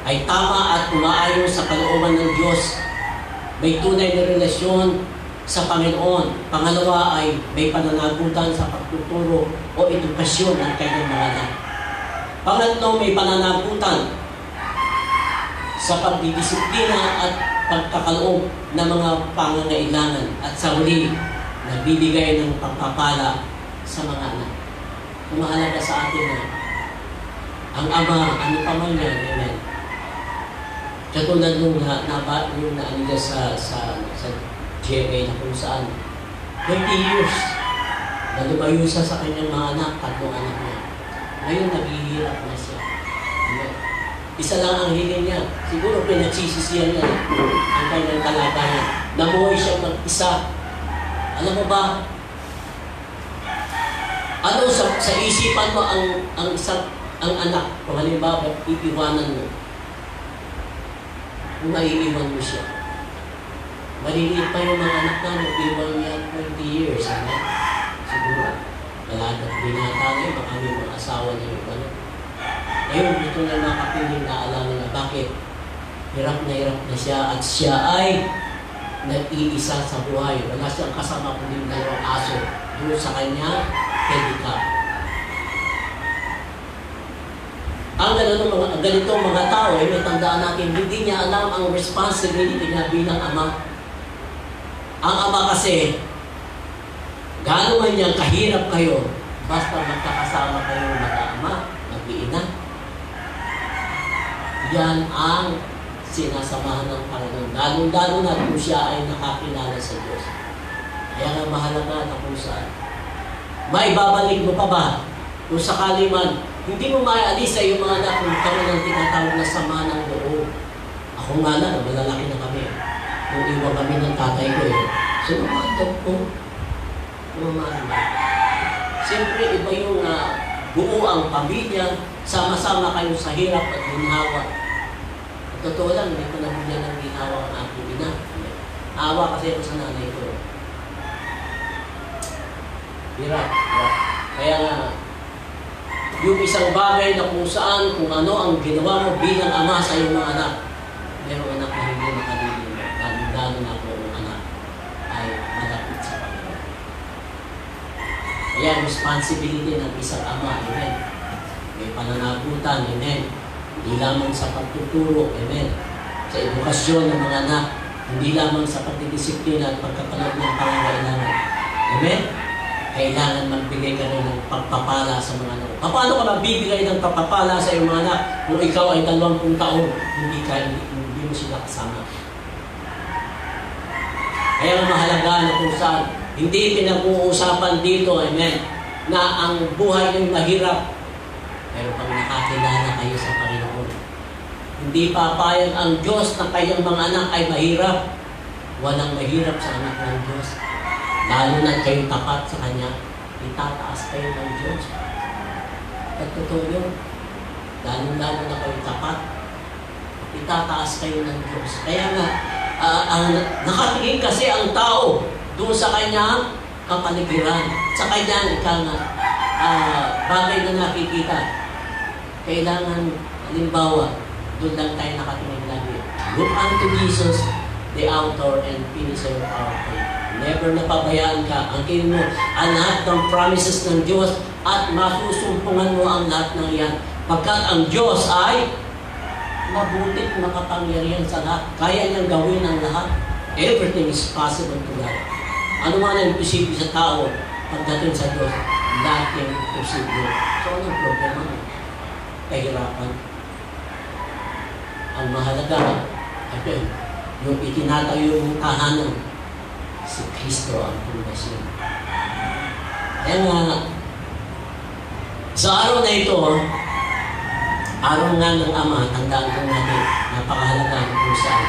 ay tama at umaayon sa kalooban ng Diyos. May tunay na relasyon sa Panginoon. Pangalawa ay may pananagutan sa pagtuturo o edukasyon ng kanyang mga anak. Pangatlo, may pananagutan sa pagdidisiplina at pagkakaloob ng mga pangangailangan at sa huli, nagbibigay ng pagpapala sa mga anak. Kung mahalaga sa atin na ang ama, ano pa man yan, amen. Katulad nung naaniga sa GMA na kung saan 20 years na lumayo siya sa kanyang mga anak, 3 anak niya. Ngayon, naghihirap na siya. Amen. Isa lang ang hiling niya. Siguro pinagsisisiyan niya ang kanyang kalagayan. Namuhay siya mag-isa. Alam mo ba, ano sa isipan mo ang anak, kung halimbawa iiwanan mo, kung naiiwan mo siya. Maliliit pa yung mga anak namin, iwan niya 20 years. Ano? Siguro, binata na yun, baka may mga asawa niya yung ano. Ngayon, gusto niya makapiling na alam na bakit hirap na siya at siya ay nag-iisa sa buhay. Wala siyang kasama kundi dalawang aso doon sa kanya, pedicab. Ang ganitong mga tao, ay natandaan natin, hindi niya alam ang responsibility niya bilang ama. Ang ama kasi, gaano man niyang kahirap kayo, basta magkakasama kayo mag-ama, mag-iina. Yan ang sinasamahan ng Panginoon. Lalo-lalo na kung siya ay nakakilala sa Diyos. Kaya nga mahalaga na kung saan. Maibabalik mo pa ba? Kung sakali man, hindi mo maialis sa iyong mga anak kung karoon ng tinatawag na sama ng loob. Ako nga lang, malalaki na kami. Nung iwan kami ng tatay ko So, mamantog ko. Siyempre, iba yung buo ang pamilya, sama-sama kayo sa hirap at ginhawa. At totoo lang, hindi ko nabigyan ng ginhawa ang aking ina. Awa kasi ako sa nanay ko. Hirap. Kaya nga, yung isang bagay na kung saan, kung ano ang ginawa mo bilang ama sa iyong mga anak, merong anak na hindi makalimutan, lalo na kung ang anak ay malapit sa Panginoon. Kaya responsibility ng isang ama, amen. May pananagutan, amen. Hindi lamang sa pagtuturo, amen. Sa edukasyon ng mga anak, hindi lamang sa pagdidisiplina at pagkakalog ng pangangailangan. Amen? Kailangan magbigay ka rin ng pagpapala sa mga anak. Paano ka magbibigay ng pagpapala sa iyong mga anak kung ikaw ay 20 taon, hindi mo sila kasama? Kaya mahalaga na kung saan, hindi pinag-uusapan dito, amen, na ang buhay ay mahirap. Pero pag nakakilala kayo sa Panginoon, hindi papayag ang Diyos na kayang mga anak ay mahirap. Walang mahirap sa anak ng Diyos. Lalo na kayo tapat sa Kanya, itataas kayo ng Diyos. At totoo yun. Lalo na kayo tapat, itataas kayo ng Diyos. Kaya nga, nakatingin kasi ang tao doon sa kanyang kapaligiran, sa kanyang bagay na nakikita. Kailangan, halimbawa, doon lang tayo nakatingin lagi. Look unto Jesus, the author and finisher of our faith. Never napabayaan ka. Ang tingin mo, ang lahat ng promises ng Diyos at masusumpungan mo ang lahat ng iyan. Pagkat ang Diyos ay mabutit, makapangyarihan sa lahat. Kaya niyang gawin ang lahat. Everything is possible to God. Ano man ang imposible sa tao, pagdating sa Diyos, lahat yung imposible. So, anong problema mo? Kahirapan. Ang mahalaga, yung itinatayo mong tahanan, si Kristo ang pundasyon. Kaya nga, sa araw na ito, araw nga ng Ama, tandaan ko natin, napakahalaga kung saan.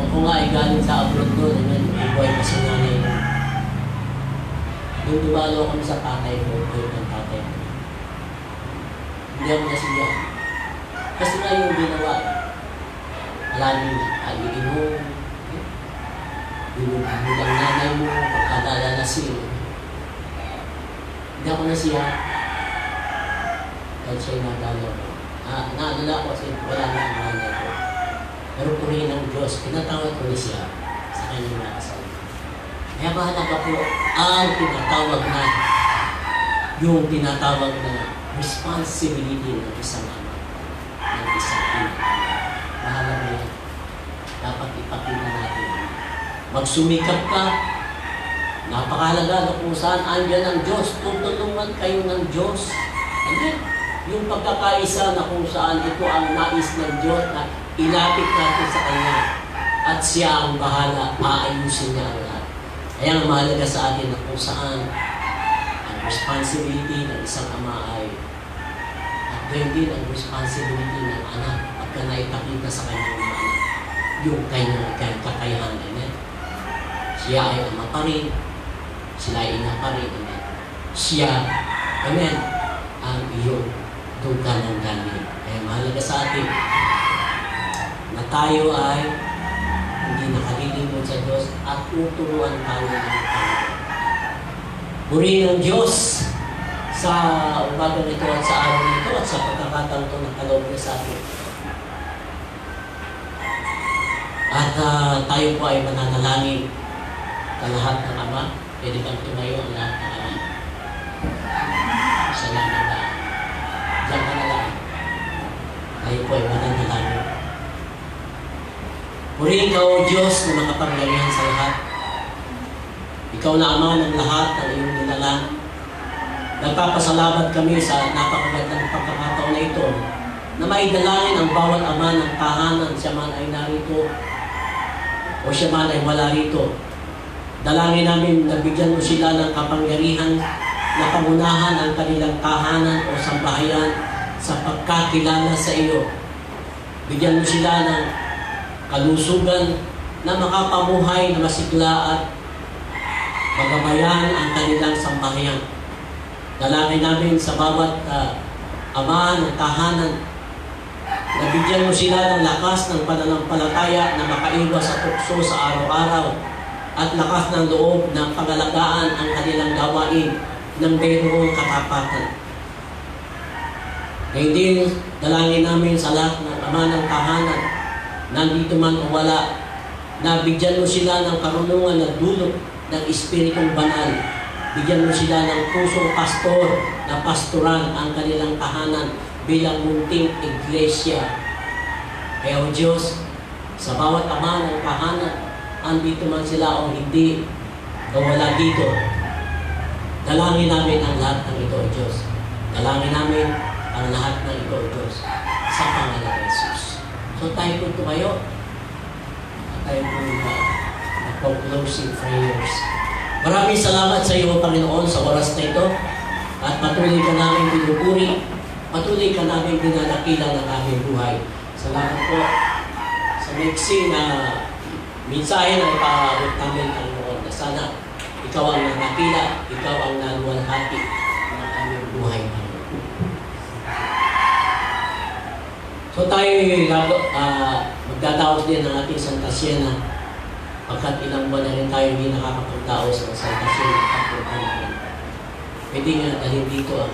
Ako nga ay galing sa abroad doon, ibuhay pa sa nanay. Nung dumalo kami sa tatay ko, ng tatay ko. Hindi ako nasiya. Kasi nga yung ginawa, alaming iinom, yung nanay mo, pagkadalasin. Hindi ako nasiya. Dahil siya'y nadala ko. Naadala ko kasi wala na ang nanay ko. Pero purihin ng Diyos, pinatawad ko na siya sa kanyang nakasal. Kaya mahalaga po ang tinatawag na responsibility ng isang ama, ng isang ina. Mahalaga yan. Dapat ipakita natin. Magsumikap ka. Napakahalaga na kung saan andyan ang Diyos. Tutulungan kayo ng Diyos. And yung pagkakaisa na kung saan ito ang nais ng Diyos na ilapit natin sa Kanya. At siya ang bahala. Aayusin niya ang lahat. Kaya ang mahalaga sa atin na kung saan ang responsibility ng isang ama ay at din ang responsibility ng anak pagka naipakita sa kanyang mga anak yung kanyang kakayahan. Amen. Siya ay ama pa rin. Sila ay ina pa rin. Amen. Siya, amen, ang iyong tungkal ng galing. Kaya mahalaga sa atin na tayo ay hindi nakalilingkod sa Diyos at tuturuan tayo ng Panginoon. Purihin ang Diyos sa umaga nito at sa araw nito at sa pagkakataon ito ng kaloob niya sa atin. At tayo po ay mananalangin sa lahat ng Ama. Pwede kang tumayo ang lahat ng Ama. Salamat na. Diyan ka na lang. Tayo po ay mananalangin. Purihin ka, O Diyos, na makapangyarihan sa lahat. Ikaw na Ama ng lahat ng iyong nilalang. Nagpapasalamat kami sa napakagandang pagkakataon na ito na maidalangin ang bawat ama ng tahanan, siya man ay narito o siya man ay wala rito. Dalangin namin na bigyan mo sila ng kapangyarihan na pangunahan ang kanilang tahanan o sambahayan sa pagkakilala sa iyo. Bigyan mo sila ng kalusugan na makapamuhay na masigla at magabayan ang kanilang sambahayan. Dalangin namin sa bawat ama ng tahanan, nabigyan mo sila ng lakas ng pananampalataya na makaiwas sa tukso sa araw-araw at lakas ng loob na pangalagaan ang kanilang gawain ng mayroong katapatan. Ngayon din, dalangin namin sa lahat ng ama ng tahanan, nandito man o wala, na bigyan mo sila ng karunungan na dulot ng Espiritong Banal. Bigyan mo sila ng pusong pastor na pastoran ang kanilang tahanan bilang munting iglesia. Kaya o Diyos, sa bawat ama ng tahanan, andito man sila o hindi, o wala dito, dalangin namin ang lahat ng ito, O Diyos. Dalangin namin ang lahat ng ito, O Diyos, sa pangalan ng Jesus. So tayo po tumayo, at tayo po closing prayers. Maraming salamat sa iyo, Panginoon, sa oras na ito, at patuloy ka namin pinupuri, patuloy ka namin dinadakila ng aming buhay. Salamat po sa mixing na mensahe na ipaabot namin, Panginoon, na sana ikaw ang nakakila, ikaw ang naluwalhati ng aming buhay, Panginoon. So tayo magdadaos din ng ating Santa Cena, pagkat ilang buwan na rin tayo hindi nakakapagdaos ng Santa Cena at Pwede nga dalhin dito ang